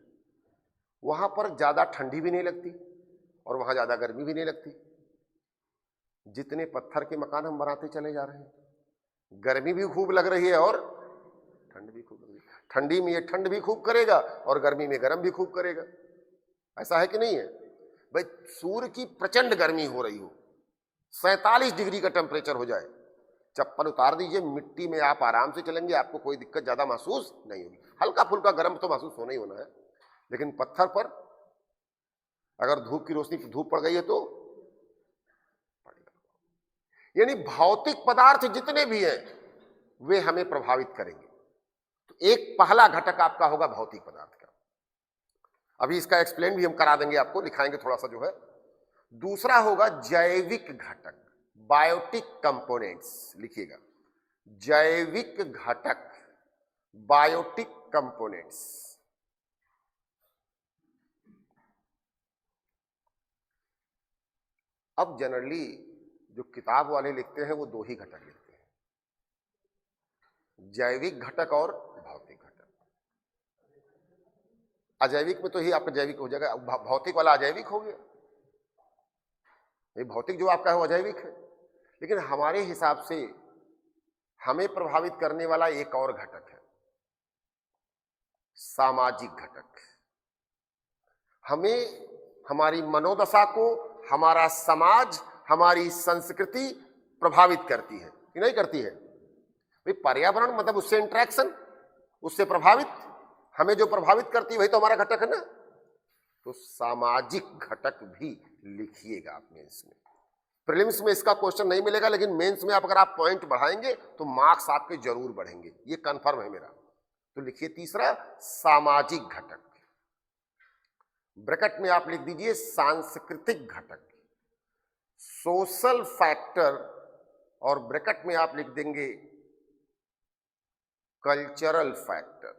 वहां पर ज्यादा ठंडी भी नहीं लगती और वहां ज्यादा गर्मी भी नहीं लगती। जितने पत्थर के मकान हम बनाते चले जा रहे हैं, गर्मी भी खूब लग रही है और ठंड भी खूब लग रही है। ठंडी में ये ठंड भी खूब करेगा और गर्मी में गर्म भी खूब करेगा। ऐसा है कि नहीं है भाई? सूर्य की प्रचंड गर्मी हो रही हो, 47 डिग्री का टेम्परेचर हो जाए, चप्पल उतार दीजिए, मिट्टी में आप आराम से चलेंगे, आपको कोई दिक्कत ज्यादा महसूस नहीं होगी। हल्का फुल्का गर्म तो महसूस होना ही होना है, लेकिन पत्थर पर अगर धूप की रोशनी, धूप पड़ गई है तो यानी भौतिक पदार्थ जितने भी हैं वे हमें प्रभावित करेंगे। तो एक पहला घटक आपका होगा भौतिक पदार्थ का। अभी इसका एक्सप्लेन भी हम करा देंगे, आपको लिखाएंगे थोड़ा सा जो है। दूसरा होगा जैविक घटक, बायोटिक कंपोनेंट्स, लिखिएगा जैविक घटक, बायोटिक कंपोनेंट्स। अब जनरली जो किताब वाले लिखते हैं वो दो ही घटक लिखते हैं, जैविक घटक और भौतिक घटक। अजैविक में तो ही आपका जैविक हो जाएगा, भौतिक वाला अजैविक हो गया। ये भौतिक जो आपका है वो अजैविक है, लेकिन हमारे हिसाब से हमें प्रभावित करने वाला एक और घटक है, सामाजिक घटक। हमें, हमारी मनोदशा को हमारा समाज, हमारी संस्कृति प्रभावित करती है कि नहीं करती है? भाई पर्यावरण मतलब उससे इंटरेक्शन, उससे प्रभावित, हमें जो प्रभावित करती है वही तो हमारा घटक है ना। तो सामाजिक घटक भी लिखिएगा आप मेंस में। प्रीलिम्स में इसका क्वेश्चन नहीं मिलेगा, लेकिन मेंस में आप अगर आप पॉइंट बढ़ाएंगे तो मार्क्स आपके जरूर बढ़ेंगे, ये कंफर्म है मेरा। तो लिखिए तीसरा सामाजिक घटक, ब्रैकेट में आप लिख दीजिए सांस्कृतिक घटक, सोशल फैक्टर, और ब्रैकेट में आप लिख देंगे कल्चरल फैक्टर।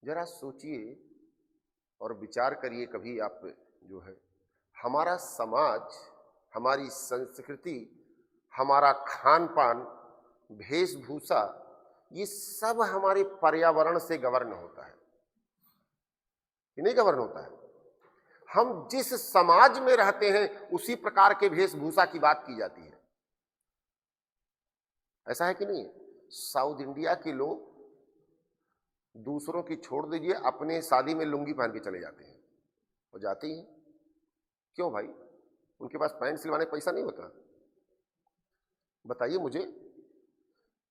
जरा सोचिए और विचार करिए कभी आप जो है, हमारा समाज, हमारी संस्कृति, हमारा खान पान, वेशभूषा, ये सब हमारे पर्यावरण से गवर्न होता है कि नहीं गवर्न होता है? हम जिस समाज में रहते हैं उसी प्रकार के वेशभूषा की बात की जाती है, ऐसा है कि नहीं? साउथ इंडिया के लोग दूसरों की छोड़ दीजिए, अपने शादी में लुंगी पहन के चले जाते हैं, और जाते ही हैं। क्यों भाई? उनके पास पैंट सिलवाने पैसा नहीं होता? बताइए मुझे।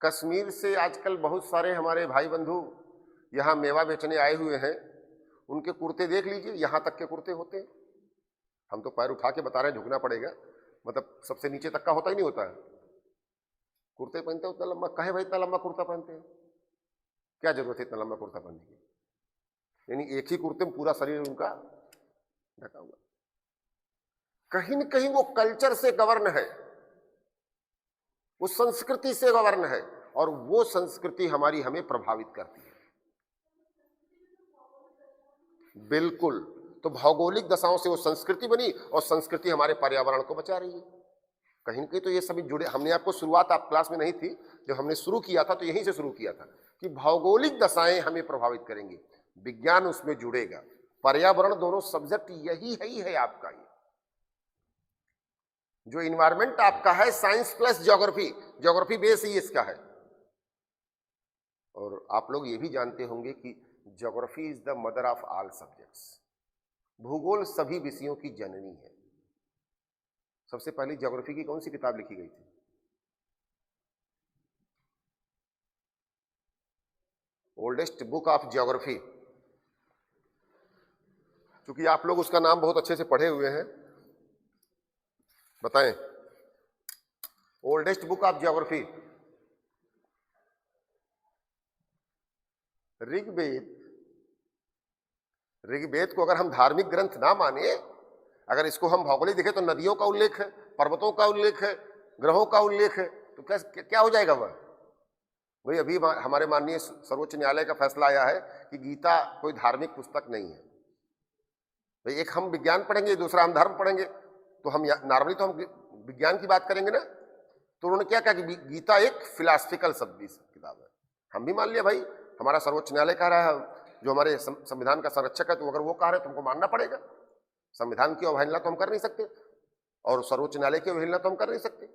कश्मीर से आजकल बहुत सारे हमारे भाई बंधु यहाँ मेवा बेचने आए हुए हैं, उनके कुर्ते देख लीजिए, यहाँ तक के कुर्ते होते हैं। हम तो पैर उठा के बता रहे हैं, झुकना पड़ेगा, मतलब सबसे नीचे तक का होता ही नहीं होता है। कुर्ते पहनते हो उतना लंबा, कहे भाई इतना लंबा कुर्ता पहनते हैं, क्या जरूरत है इतना लंबा कुर्ता पहनने की? यानी एक ही कुर्ते में पूरा शरीर उनका ढका हुआ। कहीं न कहीं वो कल्चर से गवर्न है, वो संस्कृति से गवर्न है, और वो संस्कृति हमारी, हमें प्रभावित करती है। बिल्कुल। तो भौगोलिक दशाओं से वो संस्कृति बनी और संस्कृति हमारे पर्यावरण को बचा रही है। कहीं न कहीं तो ये सभी जुड़े। हमने आपको शुरुआत आप क्लास में नहीं थी, जब हमने शुरू किया था तो यहीं से शुरू किया था कि भौगोलिक दशाएं हमें प्रभावित करेंगी, विज्ञान उसमें जुड़ेगा, पर्यावरण, दोनों सब्जेक्ट यही है आपका। ये जो इन्वायरमेंट आपका है science plus geography, geography base ही इसका है। और आप लोग ये भी जानते होंगे कि geography is the mother of all subjects. भूगोल सभी विषयों की जननी है। सबसे पहली ज्योग्राफी की कौन सी किताब लिखी गई थी? ओल्डेस्ट बुक ऑफ ज्योग्राफी, क्योंकि आप लोग उसका नाम बहुत अच्छे से पढ़े हुए हैं, बताएं। Oldest book of geography Rigveda. Rigveda को अगर हम धार्मिक ग्रंथ ना माने, अगर इसको हम भौगोलिक देखें तो नदियों का उल्लेख है, पर्वतों का उल्लेख है, ग्रहों का उल्लेख है, तो क्या हो जाएगा वह? वही अभी हमारे माननीय सर्वोच्च न्यायालय का फैसला आया है कि गीता कोई धार्मिक पुस्तक नहीं है। भाई एक हम विज्ञान पढ़ेंगे, दूसरा हम धर्म पढ़ेंगे, तो हम नॉर्मली तो हम विज्ञान की बात करेंगे ना। तो उन्होंने क्या कहा कि गीता एक फिलासफिकल किताब है। हम भी मान लिया, भाई हमारा सर्वोच्च न्यायालय कह रहा है, जो हमारे संविधान का संरक्षक है, तो अगर वो कह रहे हैं तुमको मानना पड़ेगा। संविधान की अवहेलना तो हम कर नहीं सकते और सर्वोच्च न्यायालय की अवहेलना तो हम कर नहीं सकते।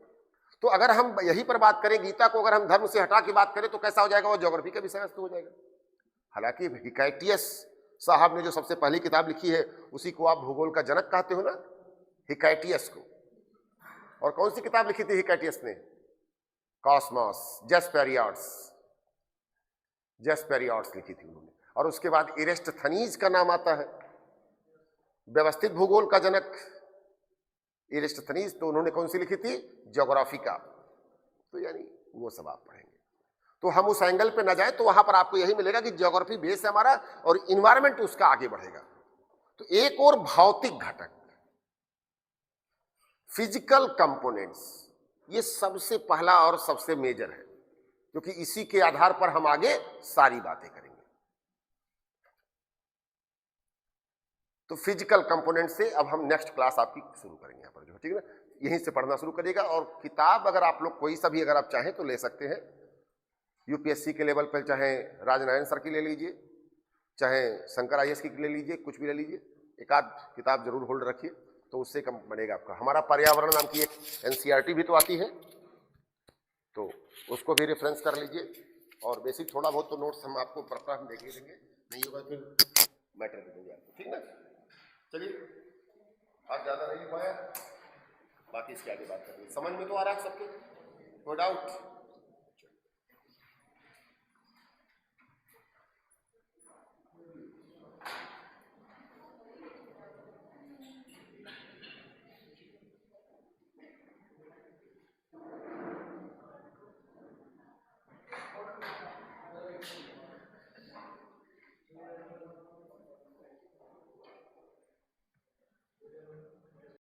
तो अगर हम यही पर बात करें, गीता को अगर हम धर्म से हटा के बात करें तो कैसा हो जाएगा? वो ज्योग्राफी का विषय हो जाएगा। हालांकि हिकाइटियस साहब ने जो सबसे पहली किताब लिखी है उसी को आप भूगोल का जनक कहते हो ना, हिकाइटियस को। और कौन सी किताब लिखी थी हिकाइटियस ने? कॉस्मोस, जेस्पेरियाड्स लिखी थी उन्होंने। और उसके बाद इरेस्टथनीज का नाम आता है, व्यवस्थित भूगोल का जनक इरेस्टथनीज। तो उन्होंने कौन सी लिखी थी? ज्योग्राफी का। तो यानी वो सब आप पढ़ेंगे। तो हम उस एंगल पे ना जाए तो वहां पर आपको यही मिलेगा कि ज्योग्राफी बेस है हमारा और इन्वायरमेंट उसका आगे बढ़ेगा। तो एक और भौतिक घटक, फिजिकल कंपोनेंट्स, ये सबसे पहला और सबसे मेजर है, क्योंकि इसी के आधार पर हम आगे सारी बातें करेंगे। तो फिजिकल कंपोनेंट से अब हम नेक्स्ट क्लास आपकी शुरू करेंगे यहाँ पर, जो ठीक है ना, यहीं से पढ़ना शुरू करिएगा। और किताब अगर आप लोग कोई सा भी अगर आप चाहें तो ले सकते हैं। यूपीएससी के लेवल पर चाहे राजनारायण सर की ले लीजिए, चाहे शंकर आईएएस की ले लीजिए, कुछ भी ले लीजिए, एक आध किताब जरूर होल्ड रखिए, तो उससे कम बनेगा आपका। हमारा पर्यावरण नाम की एक एनसीईआरटी भी तो आती है, तो उसको भी रेफरेंस कर लीजिए। और बेसिक थोड़ा बहुत तो नोट्स हम आपको प्रॉपर हम देख ही देंगे, नहीं होगा फिर मैटर दे देंगे आपको, ठीक ना। चलिए, आज ज़्यादा नहीं लिख पाया, बाकी इसके आगे बात करेंगे। समझ में तो आ रहा है सबको? No doubt.